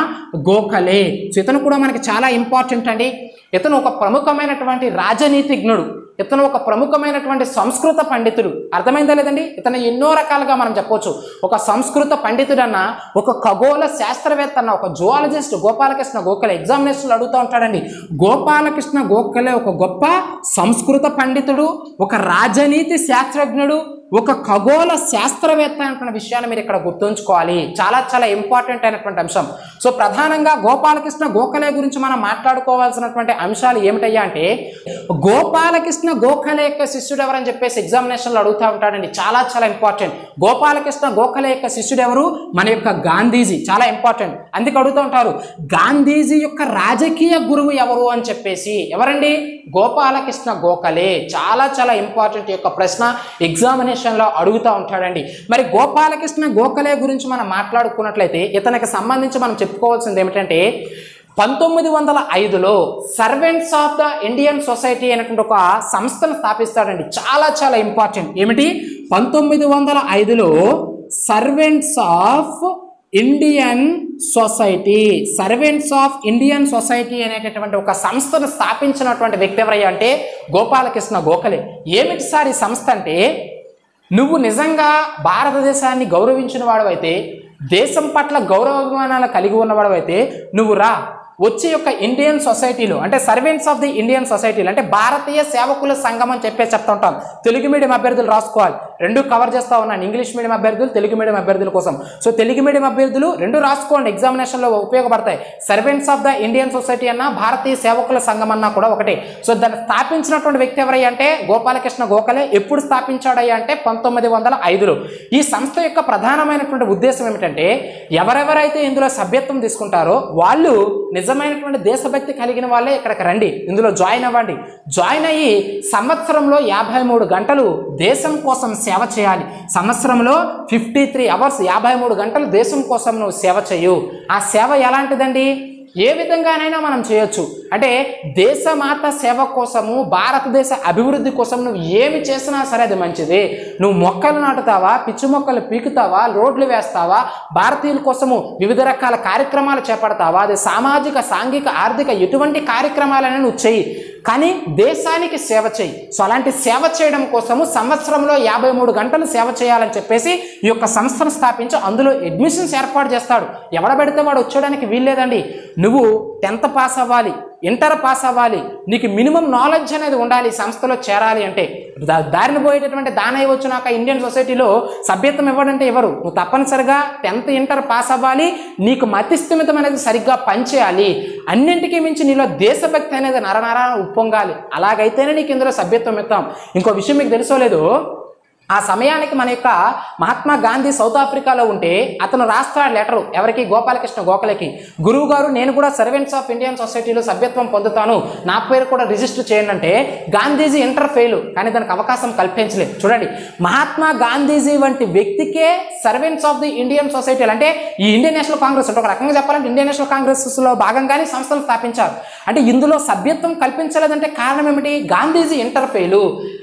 గోఖలే. సో ఇతను కూడా మనకి చాలా ఇంపార్టెంట్ అండి. ఇతను ఒక ప్రముఖమైనటువంటి రాజనీతిజ్ఞుడు. ఇతను ఒక ప్రముఖమైనటువంటి సంస్కృత పండితుడు. అర్థమైందా లేదండి? ఇతను ఎన్నో రకాలుగా మనం చెప్పొచ్చు. ఒక సంస్కృత పండితుడన్నా, ఒక ఖగోళ శాస్త్రవేత్త అన్న, ఒక జువాలజిస్ట్ గోపాలకృష్ణ గోఖలే. ఎగ్జామినేషన్లు అడుగుతూ ఉంటాడండి. గోపాలకృష్ణ గోఖలే ఒక గొప్ప సంస్కృత పండితుడు, ఒక రాజనీతి శాస్త్రజ్ఞుడు, ఒక ఖగోళ శాస్త్రవేత్త అనేటువంటి విషయాన్ని మీరు ఇక్కడ గుర్తుంచుకోవాలి. చాలా చాలా ఇంపార్టెంట్ అయినటువంటి అంశం. సో ప్రధానంగా గోపాలకృష్ణ గోఖలే గురించి మనం మాట్లాడుకోవాల్సినటువంటి అంశాలు ఏమిటయ్యా అంటే గోపాలకృష్ణ గోఖలే యొక్క శిష్యుడు ఎవరని చెప్పేసి ఎగ్జామినేషన్లో అడుగుతూ ఉంటాడండి. చాలా చాలా ఇంపార్టెంట్. గోపాలకృష్ణ గోఖలే యొక్క శిష్యుడు ఎవరు? మన యొక్క గాంధీజీ. చాలా ఇంపార్టెంట్. అందుకు అడుగుతూ ఉంటారు గాంధీజీ యొక్క రాజకీయ గురువు ఎవరు అని చెప్పేసి. ఎవరండి? గోపాలకృష్ణ గోఖలే. చాలా చాలా ఇంపార్టెంట్ యొక్క ప్రశ్న ఎగ్జామినేషన్ లో అడుగుతూ ఉంటాడండి. మరి గోపాలకృష్ణ గోఖలే గురించి మనం మాట్లాడుకున్నట్లయితే ఇతనికి సంబంధించి మనం చెప్పుకోవాల్సింది ఏమిటంటే 1905లో servants of the Indian society అనేటువంటి ఒక సంస్థను స్థాపిస్తాడండి. చాలా చాలా ఇంపార్టెంట్. ఏమిటి? 1905లో servants of Indian society, servants of Indian society అనేటటువంటి ఒక సంస్థను స్థాపించినటువంటి వ్యక్తి ఎవరయ్యా అంటే గోపాలకృష్ణ గోఖలే. ఏమిటి సార్ ఈ సంస్థ అంటే, నువ్వు నిజంగా భారతదేశాన్ని గౌరవించిన వాడవైతే, దేశం పట్ల గౌరవాభిమానాలు కలిగి ఉన్నవాడవైతే నువ్వు రా వచ్చి యొక్క ఇండియన్ సొసైటీలో, అంటే సర్వెంట్స్ ఆఫ్ ది ఇండియన్ సొసైటీలో, అంటే భారతీయ సేవకుల సంఘం అని చెప్పేసి చెప్తా ఉంటాం. తెలుగు మీడియం అభ్యర్థులు రాసుకోవాలి, రెండు కవర్ చేస్తా ఉన్నాను, ఇంగ్లీష్ మీడియం అభ్యర్థులు, తెలుగు మీడియం అభ్యర్థుల కోసం. సో తెలుగు మీడియం అభ్యర్థులు రెండు రాసుకోండి, ఎగ్జామినేషన్లో ఉపయోగపడతాయి. Servants of the Indian society అన్న, భారతీయ సేవకుల సంఘం అన్నా కూడా ఒకటే. సో దాన్ని స్థాపించినటువంటి వ్యక్తి ఎవరయ్యా అంటే గోపాలకృష్ణ గోఖలే. ఎప్పుడు స్థాపించాడయ్యా అంటే 1905లో. ఈ సంస్థ యొక్క ప్రధానమైనటువంటి ఉద్దేశం ఏమిటంటే, ఎవరెవరైతే ఇందులో సభ్యత్వం తీసుకుంటారో వాళ్ళు నిజమైనటువంటి దేశభక్తి కలిగిన వాళ్ళే ఇక్కడికి రండి, ఇందులో జాయిన్ అవ్వండి. జాయిన్ అయ్యి సంవత్సరంలో 53 గంటలు దేశం కోసం సేవ చేయాలి. సంవత్సరంలో 53 అవర్స్, 53 గంటలు దేశం కోసం నువ్వు సేవ చేయు. ఆ సేవ ఎలాంటిదండి? ఏ విధంగానైనా మనం చేయొచ్చు. అంటే దేశమాత సేవ కోసము, భారతదేశ అభివృద్ధి కోసం నువ్వు ఏమి చేసినా సరే అది మంచిది. నువ్వు మొక్కలు నాటుతావా, పిచ్చి మొక్కలు పీకుతావా, రోడ్లు వేస్తావా, భారతీయుల కోసము వివిధ రకాల కార్యక్రమాలు చేపడతావా, అది సామాజిక, సాంఘిక, ఆర్థిక ఎటువంటి కార్యక్రమాలైనా నువ్వు చెయ్యి, కానీ దేశానికి సేవ చేయి. సో అలాంటి సేవ చేయడం కోసము సంవత్సరంలో 53 గంటలు సేవ చేయాలని చెప్పేసి ఈ యొక్క సంస్థను స్థాపించి అందులో అడ్మిషన్స్ ఏర్పాటు చేస్తాడు. ఎవడ పెడితే వాడు వచ్చేయడానికి వీల్లేదండి. నువ్వు 10th పాస్ అవ్వాలి, ఇంటర్ పాస్ అవ్వాలి, నీకు మినిమం నాలెడ్జ్ అనేది ఉండాలి ఈ సంస్థలో చేరాలి అంటే. దారిన పోయేటటువంటి దానయ్య వచ్చినాక ఇండియన్ సొసైటీలో సభ్యత్వం ఇవ్వడంటే ఎవరు? నువ్వు తప్పనిసరిగా 10th ఇంటర్ పాస్ అవ్వాలి, నీకు మతిస్థిమితం అనేది సరిగ్గా పనిచేయాలి, అన్నింటికీ మించి నీలో దేశభక్తి అనేది నరనరాన ఉప్పొంగాలి. అలాగైతేనే నీకు ఇందులో సభ్యత్వం ఇస్తాం. ఇంకో విషయం మీకు తెలుసో లేదో, ఆ సమయానికి మన యొక్క మహాత్మా గాంధీ సౌత్ ఆఫ్రికాలో ఉంటే అతను రాస్తాడు లెటరు ఎవరికి? గోపాలకృష్ణ గోఖలేకి. గురువు గారు, నేను కూడా సర్వెంట్స్ ఆఫ్ ఇండియన్ సొసైటీలో సభ్యత్వం పొందుతాను, నా పేరు కూడా రిజిస్టర్ చేయండి అంటే గాంధీజీ ఇంటర్ ఫెయిల్, కానీ దానికి అవకాశం కల్పించలేదు. చూడండి, మహాత్మా గాంధీజీ వంటి వ్యక్తికే servants of the Indian society అంటే ఈ ఇండియన్ నేషనల్ కాంగ్రెస్ అంటే ఒక రకంగా చెప్పాలంటే ఇండియన్ నేషనల్ కాంగ్రెస్లో భాగంగానే సంస్థలు స్థాపించారు. అంటే ఇందులో సభ్యత్వం కల్పించలేదంటే కారణం ఏమిటి? Gandhiji inter fail.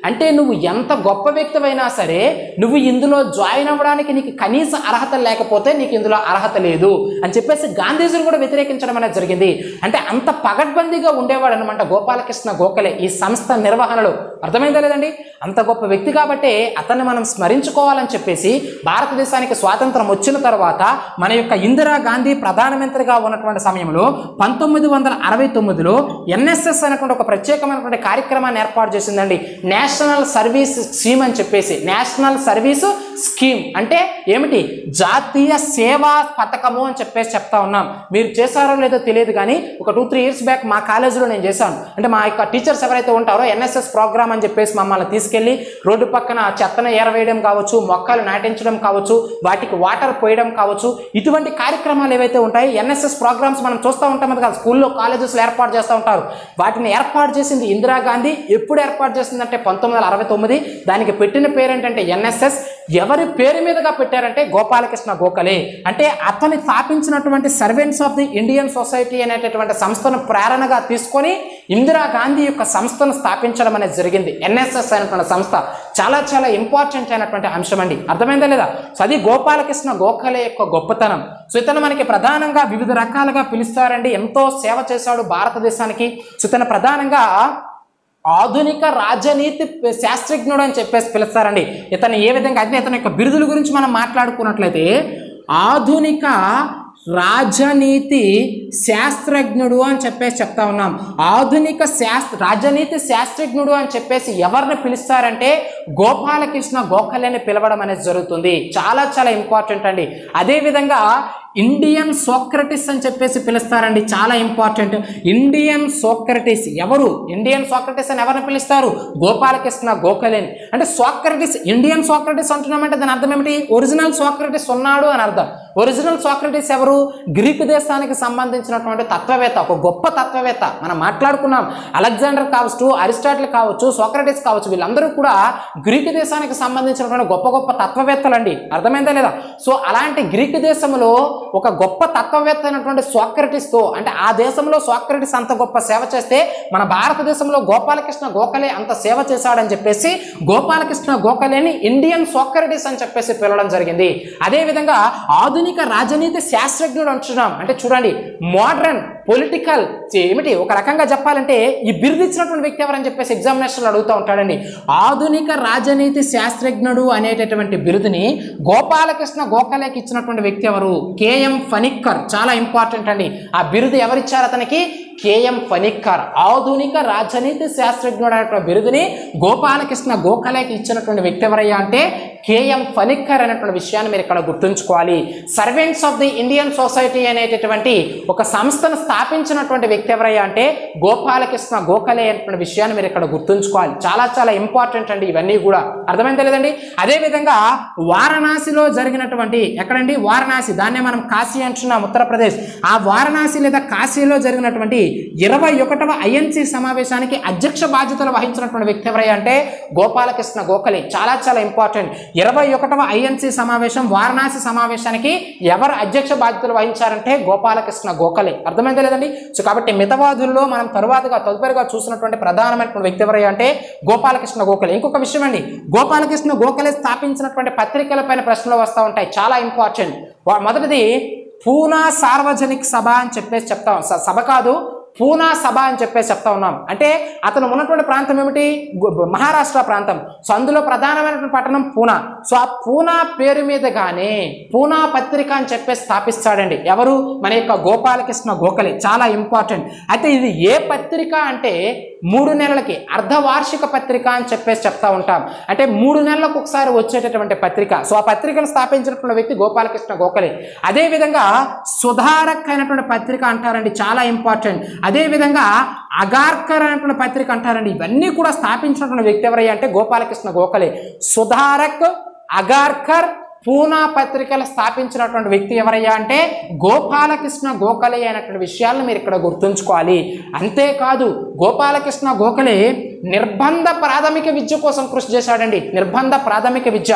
అంటే నువ్వు ఎంత గొప్ప వ్యక్తివైనా సరే నువ్వు ఇందులో జాయిన్ అవ్వడానికి నీకు కనీస అర్హత లేకపోతే నీకు ఇందులో అర్హత లేదు అని చెప్పేసి గాంధీజీని కూడా వ్యతిరేకించడం అనేది జరిగింది. అంటే అంత పగడ్బందీగా ఉండేవాడు అనమాట గోపాలకృష్ణ గోఖలే ఈ సంస్థ నిర్వహణలో. అర్థమైందా లేదండి? అంత గొప్ప వ్యక్తి కాబట్టి అతన్ని మనం స్మరించుకోవాలని చెప్పేసి భారతదేశానికి స్వాతంత్రం వచ్చిన తర్వాత మన యొక్క ఇందిరాగాంధీ ప్రధానమంత్రిగా ఉన్నటువంటి సమయంలో 1969లో ఎన్ఎస్ఎస్ అనేటువంటి ఒక ప్రత్యేకమైనటువంటి కార్యక్రమాన్ని ఏర్పాటు చేసిందండి. నేషనల్ సర్వీస్ స్కీమ్ అని చెప్పేసి. నేషనల్ సర్వీస్ స్కీమ్ అంటే ఏమిటి? జాతీయ సేవా పథకము అని చెప్పేసి చెప్తా ఉన్నాం. మీరు చేశారో లేదో తెలియదు కానీ ఒక 2-3 ఇయర్స్ బ్యాక్ మా కాలేజీలో నేను చేశాను. అంటే మా యొక్క టీచర్స్ ఎవరైతే ఉంటారో ఎన్ఎస్ఎస్ ప్రోగ్రామ్ అని చెప్పేసి మమ్మల్ని తీసుకెళ్లి రోడ్డు పక్కన చెత్తను ఏరవేయడం కావచ్చు, మొక్కలు నాటించడం కావచ్చు, వాటికి వాటర్ పోయడం కావచ్చు, ఇటువంటి కార్యక్రమాలు ఏవైతే ఉంటాయి ఎన్ఎస్ఎస్ ప్రోగ్రామ్స్ మనం చూస్తూ ఉంటాం కదా, స్కూల్లో కాలేజెస్లో ఏర్పాటు చేస్తూ ఉంటారు. వాటిని ఏర్పాటు చేసింది ఇందిరాగాంధీ. ఎప్పుడు ఏర్పాటు చేసిందంటే 1969. దానికి పెట్టిన పేరు ఏంటంటే ఎన్ఎస్ఎస్. ఎవరి పేరు మీదుగా పెట్టారంటే గోపాలకృష్ణ గోఖలే. అంటే అతని స్థాపించినటువంటి servants of the Indian society అనేటటువంటి సంస్థను ప్రేరణగా తీసుకొని ఇందిరాగాంధీ యొక్క సంస్థను స్థాపించడం అనేది జరిగింది. ఎన్ఎస్ఎస్ అనేటువంటి సంస్థ చాలా చాలా ఇంపార్టెంట్ అయినటువంటి అంశం అండి. అర్థమైందా లేదా? సో అది గోపాలకృష్ణ గోఖలే యొక్క గొప్పతనం. సో ఇతను మనకి ప్రధానంగా వివిధ రకాలుగా పిలుస్తారండి. ఎంతో సేవ చేశాడు భారతదేశానికి. సో ఇతను ప్రధానంగా ఆధునిక రాజనీతి శాస్త్రజ్ఞుడు అని చెప్పేసి పిలుస్తారండి. ఇతను ఏ విధంగా అయితే ఇతని యొక్క బిరుదుల గురించి మనం మాట్లాడుకున్నట్లయితే ఆధునిక రాజనీతి శాస్త్రజ్ఞుడు అని చెప్పేసి చెప్తా ఉన్నాం. ఆధునిక రాజనీతి శాస్త్రజ్ఞుడు అని చెప్పేసి ఎవరిని పిలుస్తారంటే గోపాలకృష్ణ గోఖలేని పిలవడం అనేది జరుగుతుంది. చాలా చాలా ఇంపార్టెంట్ అండి. అదేవిధంగా ఇండియన్ సోక్రటిస్ అని చెప్పేసి పిలుస్తారండి. చాలా ఇంపార్టెంట్. ఇండియన్ సోక్రటిస్ ఎవరు? ఇండియన్ సోక్రటిస్ అని ఎవరిని పిలుస్తారు? గోపాలకృష్ణ గోఖలేని. అంటే సోక్రటిస్, ఇండియన్ సోక్రటిస్ అంటున్నామంటే దాని అర్థం ఏమిటి? ఒరిజినల్ సోక్రటిస్ ఉన్నాడు అని అర్థం. ఒరిజినల్ సోక్రటిస్ ఎవరు? గ్రీకు దేశానికి సంబంధించినటువంటి తత్వవేత్త, ఒక గొప్ప తత్వవేత్త. మనం మాట్లాడుకున్నాం, అలెగ్జాండర్ కావచ్చు, అరిస్టాటిల్ కావచ్చు, సోక్రటిస్ కావచ్చు, వీళ్ళందరూ కూడా గ్రీకు దేశానికి సంబంధించినటువంటి గొప్ప గొప్ప తత్వవేత్తలు అండి. అర్థమైందా లేదా? సో అలాంటి గ్రీకు దేశంలో ఒక గొప్ప తత్వవేత్త అయినటువంటి సోక్రటిస్తో, అంటే ఆ దేశంలో సోక్రటిస్ అంత గొప్ప సేవ చేస్తే మన భారతదేశంలో గోపాలకృష్ణ గోఖలే అంత సేవ చేశాడని చెప్పేసి గోపాలకృష్ణ గోఖలేని ఇండియన్ సోక్రటిస్ అని చెప్పేసి పిలవడం జరిగింది. అదేవిధంగా ఆధునిక రాజనీతి శాస్త్రజ్ఞుడు అంటున్నాం. అంటే చూడండి, మోడర్న్ పొలిటికల్ ఏమిటి, ఒక రకంగా చెప్పాలంటే ఈ బిరుదు ఇచ్చినటువంటి వ్యక్తి ఎవరని చెప్పేసి ఎగ్జామినేషన్లో అడుగుతూ ఉంటాడండి. ఆధునిక రాజనీతి శాస్త్రజ్ఞుడు అనేటటువంటి బిరుదుని గోపాలకృష్ణ గోఖలేకి ఇచ్చినటువంటి వ్యక్తి ఎవరు? కేఎం ఫణిక్కర్. చాలా ఇంపార్టెంట్ అండి. ఆ బిరుదు ఎవరిచ్చారు అతనికి? కేఎం ఫణిక్కర్. ఆధునిక రాజనీతి శాస్త్రజ్ఞుడు అనేటువంటి బిరుదుని గోపాలకృష్ణ గోఖలేకి ఇచ్చినటువంటి వ్యక్తి ఎవరయ్యా అంటే కేఎం ఫణిక్కర్ అనేటువంటి విషయాన్ని మీరు ఇక్కడ గుర్తుంచుకోవాలి. Servants of the Indian society అనేటటువంటి ఒక సంస్థను స్థాపించినటువంటి వ్యక్తి ఎవరయ్యా అంటే గోపాలకృష్ణ గోఖలే అనేటువంటి విషయాన్ని మీరు ఇక్కడ గుర్తుంచుకోవాలి. చాలా చాలా ఇంపార్టెంట్ అండి ఇవన్నీ కూడా. అర్థమైంది లేదండి? అదేవిధంగా వారణాసిలో జరిగినటువంటి, ఎక్కడండి వారణాసి, దాన్నే మనం కాశీ అంటున్నాం, ఉత్తరప్రదేశ్. ఆ వారణాసి లేదా కాశీలో జరిగినటువంటి 21వ ఐఎన్సి సమావేశానికి అధ్యక్ష బాధ్యతలు వహించినటువంటి వ్యక్తి ఎవరయ్యా అంటే గోపాలకృష్ణ గోఖలే. చాలా చాలా ఇంపార్టెంట్. 21వ ఐఎన్సి సమావేశం, వారణాసి సమావేశానికి ఎవరు అధ్యక్ష బాధ్యతలు వహించారంటే గోపాలకృష్ణ గోఖలే. అర్థమైందే లేదండి? సో కాబట్టి మితవాదుల్లో మనం తదుపరిగా చూసినటువంటి ప్రధానమైనటువంటి వ్యక్తి ఎవరయ్యా అంటే గోపాలకృష్ణ గోఖలే. ఇంకొక విషయం అండి, గోపాలకృష్ణ గోఖలే స్థాపించినటువంటి పత్రికల పైన ప్రశ్నలు వస్తూ ఉంటాయి. చాలా ఇంపార్టెంట్. మొదటిది పూనా సార్వజనిక్ సభ అని చెప్పేసి చెప్తాం. సభ కాదు, పూనా సభ అని చెప్పేసి చెప్తా ఉన్నాం. అంటే అతను ఉన్నటువంటి ప్రాంతం ఏమిటి? మహారాష్ట్ర ప్రాంతం. సో అందులో ప్రధానమైనటువంటి పట్టణం పూనా. సో ఆ పూనా పేరు మీదగానే పూనా పత్రిక అని చెప్పేసి స్థాపిస్తాడండి. ఎవరు? మన యొక్క గోపాలకృష్ణ గోఖలే. చాలా ఇంపార్టెంట్. అయితే ఇది ఏ పత్రిక అంటే 3 నెలలకి అర్ధవార్షిక పత్రిక అని చెప్పేసి చెప్తా ఉంటాం. అంటే 3 నెలలకు ఒకసారి వచ్చేటటువంటి పత్రిక. సో ఆ పత్రికను స్థాపించినటువంటి వ్యక్తి గోపాలకృష్ణ గోఖలే. అదేవిధంగా సుధారక్ అయినటువంటి పత్రిక అంటారండి. చాలా ఇంపార్టెంట్. అదేవిధంగా అగార్కర్ అనేటువంటి పత్రిక అంటారండి. ఇవన్నీ కూడా స్థాపించినటువంటి వ్యక్తి ఎవరయ్యా అంటే గోపాలకృష్ణ గోఖలే. సుధారక్, అగార్కర్, పూనా పత్రికలు స్థాపించినటువంటి వ్యక్తి ఎవరయ్యా అంటే గోపాలకృష్ణ గోఖలే అయినటువంటి విషయాలను మీరు ఇక్కడ గుర్తుంచుకోవాలి. అంతేకాదు గోపాలకృష్ణ గోఖలే నిర్బంధ ప్రాథమిక విద్య కోసం కృషి చేశాడండి. నిర్బంధ ప్రాథమిక విద్య,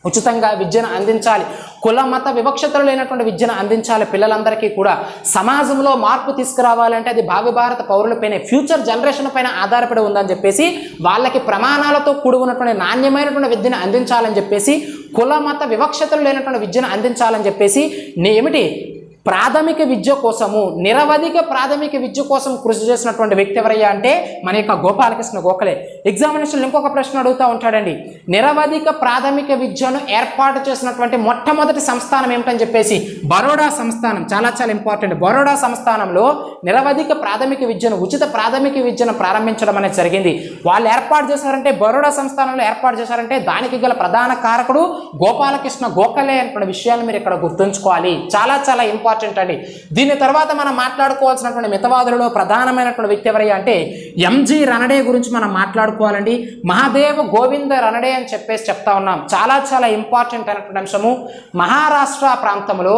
ఉచితంగా విద్యను అందించాలి, కుల మత వివక్షతలు లేనటువంటి విద్యను అందించాలి పిల్లలందరికీ కూడా. సమాజంలో మార్పు తీసుకురావాలంటే అది భావి భారత పౌరులపైన, ఫ్యూచర్ జనరేషన్ పైన ఆధారపడి ఉందని చెప్పేసి వాళ్ళకి ప్రమాణాలతో కూడి ఉన్నటువంటి నాణ్యమైనటువంటి విద్యను అందించాలని చెప్పేసి, కుల మత వివక్షతలు లేనటువంటి విద్యను అందించాలని చెప్పేసి ఏమిటి ప్రాథమిక విద్య కోసము, నిరవధిక ప్రాథమిక విద్య కోసం కృషి చేసినటువంటి వ్యక్తి ఎవరయ్యా అంటే మన యొక్క గోపాలకృష్ణ గోఖలే. ఎగ్జామినేషన్లో ఇంకొక ప్రశ్న అడుగుతూ ఉంటాడండి, నిరవధిక ప్రాథమిక విద్యను ఏర్పాటు చేసినటువంటి మొట్టమొదటి సంస్థానం ఏమిటని చెప్పేసి బరోడా సంస్థానం. చాలా చాలా ఇంపార్టెంట్. బరోడా సంస్థానంలో నిరవధిక ప్రాథమిక విద్యను, ఉచిత ప్రాథమిక విద్యను ప్రారంభించడం అనేది జరిగింది. వాళ్ళు ఏర్పాటు చేశారంటే, బరోడా సంస్థానంలో ఏర్పాటు చేశారంటే దానికి గల ప్రధాన కారకుడు గోపాలకృష్ణ గోఖలే అనే విషయాన్ని మీరు ఇక్కడ గుర్తుంచుకోవాలి. చాలా చాలా ఇంపార్టెంట్ అండి. దీని తర్వాత మనం మాట్లాడుకోవాల్సినటువంటి మితవాదులలో ప్రధానమైనటువంటి వ్యక్తి ఎవరయ్యా అంటే ఎంజి రనడే గురించి మనం మాట్లాడుకోవాలండి. మహాదేవ్ గోవింద రనడే అని చెప్పేసి చెప్తా ఉన్నాం. చాలా చాలా ఇంపార్టెంట్ అయినటువంటి అంశము. మహారాష్ట్ర ప్రాంతంలో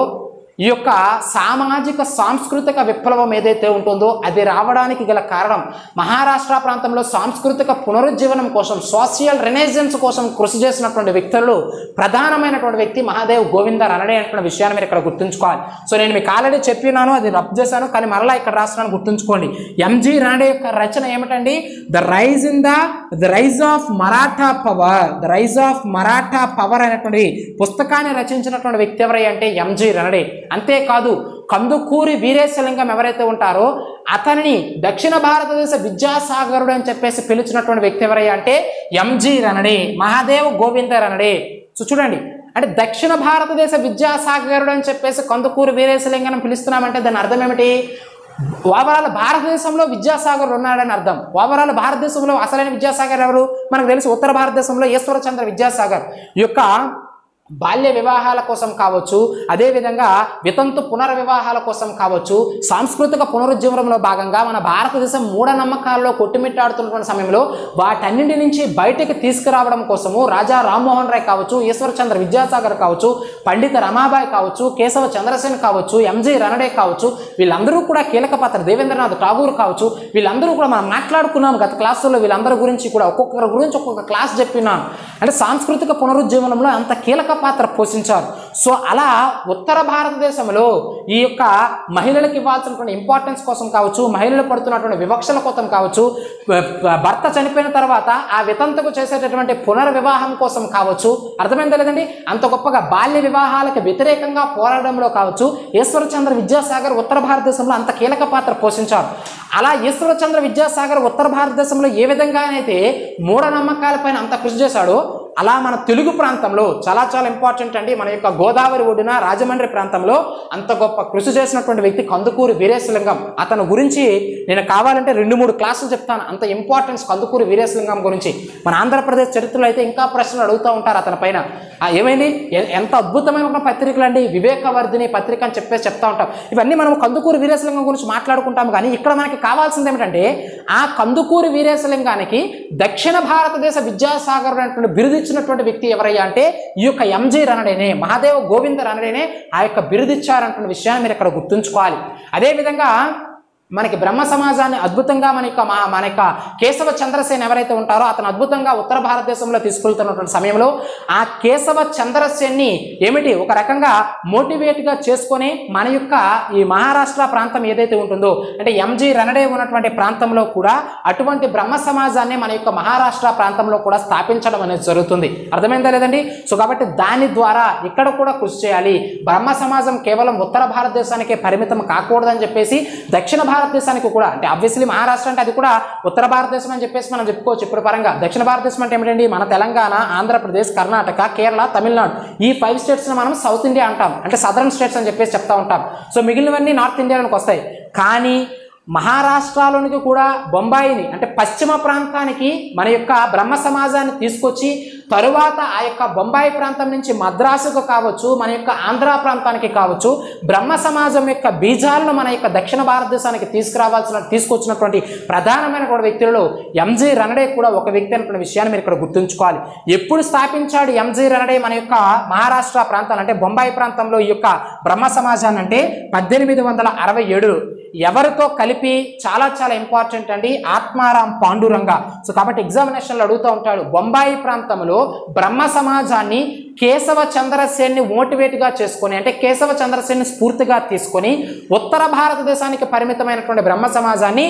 ఈ యొక్క సామాజిక సాంస్కృతిక విప్లవం ఏదైతే ఉంటుందో అది రావడానికి గల కారణం, మహారాష్ట్ర ప్రాంతంలో సాంస్కృతిక పునరుజ్జీవనం కోసం, సోషల్ రెనెసెన్స్ కోసం కృషి చేసినటువంటి వ్యక్తుల్లో ప్రధానమైనటువంటి వ్యక్తి మహాదేవ్ గోవింద రనడే అనే విషయాన్ని మీరు ఇక్కడ గుర్తుంచుకోవాలి. సో నేను మీకు ఆల్రెడీ చెప్పినాను, అది రబ్ చేశాను, కానీ మరలా ఇక్కడ రాస్తున్నాను, గుర్తుంచుకోండి. ఎంజి రనడే యొక్క రచన ఏమిటండి? The rise of Maratha power. The rise of Maratha power అనేటువంటి పుస్తకాన్ని రచించినటువంటి వ్యక్తి ఎవరై అంటే ఎంజి రనడే. అంతేకాదు కందుకూరి వీరేశలింగం ఎవరైతే ఉంటారో అతనిని దక్షిణ భారతదేశ విద్యాసాగరుడు అని చెప్పేసి పిలిచినటువంటి వ్యక్తి ఎవరయ్యా అంటే ఎంజి రనడే, మహాదేవ్ గోవింద రనడే. సో చూడండి, అంటే దక్షిణ భారతదేశ విద్యాసాగరుడు అని చెప్పేసి కందుకూరి వీరేశలింగం పిలుస్తున్నామంటే దాని అర్థం ఏమిటి? ఓవరాల్ భారతదేశంలో విద్యాసాగర్ ఉన్నాడని అర్థం. ఓవరాల్ భారతదేశంలో అసలైన విద్యాసాగర్ ఎవరు? మనకు తెలుసు, ఉత్తర భారతదేశంలో ఈశ్వరచంద్ర విద్యాసాగర్ యొక్క బాల్య వివాహాల కోసం కావచ్చు, అదేవిధంగా వితంతు పునర్వివాహాల కోసం కావచ్చు, సాంస్కృతిక పునరుజ్జీవనంలో భాగంగా మన భారతదేశం మూఢనమ్మకాల్లో కొట్టుమిట్టాడుతున్నటువంటి సమయంలో వాటన్నింటి నుంచి బయటకు తీసుకురావడం కోసము రాజా రామ్మోహన్ రాయ్ కావచ్చు, ఈశ్వరచంద్ర విద్యాసాగర్ కావచ్చు, పండిత రమాబాయి కావచ్చు, కేశవ చంద్రసేన్ కావచ్చు, ఎంజి రనడే కావచ్చు, వీళ్ళందరూ కూడా కీలక పాత్ర, దేవేంద్రనాథ్ ఠాగూర్ కావచ్చు, వీళ్ళందరూ కూడా మనం మాట్లాడుకున్నాం గత క్లాసుల్లో. వీళ్ళందరి గురించి కూడా ఒక్కొక్కరి గురించి ఒక్కొక్క క్లాస్ చెప్పినాం. అంటే సాంస్కృతిక పునరుజ్జీవనంలో అంత కీలక పాత్ర పోషించారు. సో అలా ఉత్తర భారతదేశంలో ఈ యొక్క మహిళలకు ఇవ్వాల్సినటువంటి ఇంపార్టెన్స్ కోసం కావచ్చు, మహిళలు పడుతున్నటువంటి వివక్షల కోసం కావచ్చు, భర్త చనిపోయిన తర్వాత ఆ వితంతుకు చేసేటటువంటి పునర్వివాహం కోసం కావచ్చు, అర్థమైందా లేదండి, అంత గొప్పగా బాల్య వివాహాలకు వ్యతిరేకంగా పోరాడంలో కావచ్చు ఈశ్వరచంద్ర విద్యాసాగర్ ఉత్తర భారతదేశంలో అంత కీలక పాత్ర పోషించారు. అలా ఈశ్వరచంద్ర విద్యాసాగర్ ఉత్తర భారతదేశంలో ఏ విధంగానైతే మూఢనమ్మకాలపైన అంత కృషి చేశాడో, అలా మన తెలుగు ప్రాంతంలో చాలా చాలా ఇంపార్టెంట్ అండి, మన యొక్క గోదావరి ఒడ్డున రాజమండ్రి ప్రాంతంలో అంత గొప్ప కృషి చేసినటువంటి వ్యక్తి కందుకూరి వీరేశలింగం. అతని గురించి నేను కావాలంటే 2-3 క్లాసులు చెప్తాను, అంత ఇంపార్టెన్స్ కందుకూరి వీరేశలింగం గురించి. మన ఆంధ్రప్రదేశ్ చరిత్రలో అయితే ఇంకా ప్రశ్నలు అడుగుతూ ఉంటారు అతని పైన. ఏమైంది, ఎంత అద్భుతమైన పత్రికలు అండి, వివేకవర్ధిని పత్రిక అని చెప్పేసి చెప్తా ఉంటాం. ఇవన్నీ మనం కందుకూరి వీరేశలింగం గురించి మాట్లాడుకుంటాం. కానీ ఇక్కడ మనకి కావాల్సింది ఏమిటంటే, ఆ కందుకూరి వీరేశలింగానికి దక్షిణ భారతదేశ విద్యాసాగర్ అనేటువంటి బిరుదు ఇచ్చినటువంటి వ్యక్తి ఎవరయ్యా అంటే ఈ యొక్క ఎంజి రనడేనే, మహాదేవ గోవింద రనడేనే ఆ యొక్క బిరుదిచ్చారంటున్న విషయాన్ని మీరు ఇక్కడ గుర్తుంచుకోవాలి. అదేవిధంగా మనకి బ్రహ్మ సమాజాన్ని అద్భుతంగా మన యొక్క కేశవ చంద్రసేన్ ఎవరైతే ఉంటారో అతను అద్భుతంగా ఉత్తర భారతదేశంలో తీసుకెళ్తున్నటువంటి సమయంలో ఆ కేశవ చంద్రసేన్ని ఏమిటి ఒక రకంగా మోటివేట్గా చేసుకొని మన యొక్క ఈ మహారాష్ట్ర ప్రాంతం ఏదైతే ఉంటుందో, అంటే ఎంజి రనడే ఉన్నటువంటి ప్రాంతంలో కూడా అటువంటి బ్రహ్మ సమాజాన్ని మన యొక్క మహారాష్ట్ర ప్రాంతంలో కూడా స్థాపించడం అనేది జరుగుతుంది. అర్థమైందా లేదండి? సో కాబట్టి దాని ద్వారా ఇక్కడ కూడా కృషి చేయాలి. బ్రహ్మ సమాజం కేవలం ఉత్తర భారతదేశానికే పరిమితం కాకూడదని చెప్పేసి దక్షిణ భారతదేశానికి కూడా, అంటే ఆబ్వియస్లీ మహారాష్ట్ర అంటే అది కూడా ఉత్తర భారతదేశం అని చెప్పేసి మనం చెప్పుకోవచ్చు ఇప్పుడు పరంగా. దక్షిణ భారతదేశం అంటే ఏమిటండి, మన తెలంగాణ, ఆంధ్రప్రదేశ్, కర్ణాటక, కేరళ, తమిళనాడు, ఈ 5 స్టేట్స్ని మనం సౌత్ ఇండియా అంటాం, అంటే సదరన్ స్టేట్స్ అని చెప్పేసి చెప్తా ఉంటాం. సో మిగిలినవన్నీ నార్త్ ఇండియాలోకి వస్తాయి. కానీ మహారాష్ట్రలోనికి కూడా బొంబాయిని అంటే పశ్చిమ ప్రాంతానికి మన యొక్క బ్రహ్మ సమాజాన్ని తీసుకొచ్చి తరువాత ఆ యొక్క బొంబాయి ప్రాంతం నుంచి మద్రాసుకు కావచ్చు, మన యొక్క ఆంధ్ర ప్రాంతానికి కావచ్చు బ్రహ్మ సమాజం యొక్క బీజాలను మన యొక్క దక్షిణ భారతదేశానికి తీసుకొచ్చినటువంటి ప్రధానమైన వ్యక్తులలో ఎంజి రనడే కూడా ఒక వ్యక్తి అనే విషయాన్ని మీరు ఇక్కడ గుర్తుంచుకోవాలి. ఎప్పుడు స్థాపించాడు ఎంజి రనడే మన యొక్క మహారాష్ట్ర ప్రాంతాలు అంటే బొంబాయి ప్రాంతంలో ఈ యొక్క బ్రహ్మ సమాజాన్ని అంటే 1867 ఎవరితో కలిపి, చాలా చాలా ఇంపార్టెంట్ అండి, ఆత్మారాం పాండురంగ. సో కాబట్టి ఎగ్జామినేషన్లో అడుగుతూ ఉంటాడు, బొంబాయి ప్రాంతంలో బ్రహ్మ సమాజాన్ని కేశవ చంద్రసేన్ని మోటివేట్గా చేసుకొని, అంటే కేశవ చంద్రసేన్ని స్ఫూర్తిగా తీసుకొని ఉత్తర భారతదేశానికి పరిమితమైనటువంటి బ్రహ్మ సమాజాన్ని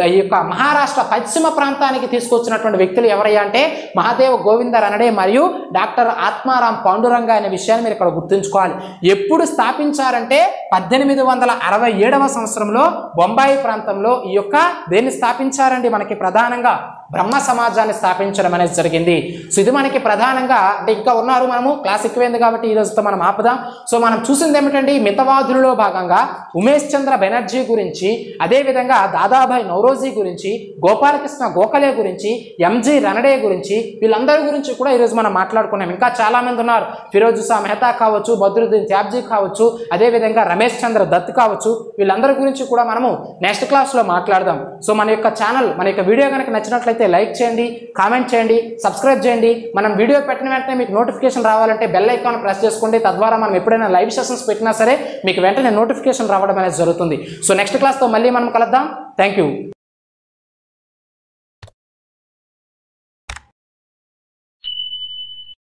ఈ యొక్క మహారాష్ట్ర పశ్చిమ ప్రాంతానికి తీసుకొచ్చినటువంటి వ్యక్తులు ఎవరయ్యా అంటే మహాదేవ గోవింద రనడే మరియు డాక్టర్ ఆత్మారాం పాండురంగ అనే విషయాన్ని మీరు ఇక్కడ గుర్తుంచుకోవాలి. ఎప్పుడు స్థాపించారంటే 1867వ సంవత్సరంలో బొంబాయి ప్రాంతంలో ఈ యొక్క దేన్ని స్థాపించారండి, మనకి ప్రధానంగా బ్రహ్మ సమాజాన్ని స్థాపించడం అనేది జరిగింది. సో ఇది మనకి ప్రధానంగా, అంటే ఇంకా ఉన్నారు, మనము క్లాస్ ఎక్కువైంది కాబట్టి ఈ రోజుతో మనం ఆపుదాం. సో మనం చూసింది ఏమిటండి, మితవాదులలో భాగంగా ఉమేష్ చంద్ర బెనర్జీ గురించి, అదేవిధంగా దాదాభాయ్ నౌరోజీ గురించి, గోపాలకృష్ణ గోఖలే గురించి, ఎంజి రనడే గురించి, వీళ్ళందరి గురించి కూడా ఈరోజు మనం మాట్లాడుకున్నాం. ఇంకా చాలా మంది ఉన్నారు, ఫిరోజుసా మెహతా కావచ్చు, బద్రుద్దీన్ త్యాబ్జీ కావచ్చు, అదేవిధంగా రమేష్ చంద్ర దత్ కావచ్చు, వీళ్ళందరి గురించి కూడా మనము నెక్స్ట్ క్లాస్లో మాట్లాడదాం. సో మన యొక్క ఛానల్, మన యొక్క వీడియో కనుక నచ్చినట్లయితే లైక్ చేయండి, కామెంట్ చేయండి, సబ్స్క్రైబ్ చేయండి. మనం వీడియో పెట్టిన వెంటనే మీకు నోటిఫికేషన్ రావాలంటే బెల్ ఐకాన్ ప్రెస్ చేసుకోండి. తద్వారా మనం ఎప్పుడైనా లైవ్ సెషన్స్ పెట్టినా సరే మీకు వెంటనే నోటిఫికేషన్ రావడం అనేది జరుగుతుంది. సో నెక్స్ట్ క్లాస్తో మళ్ళీ మనం కలుద్దాం. Thank you.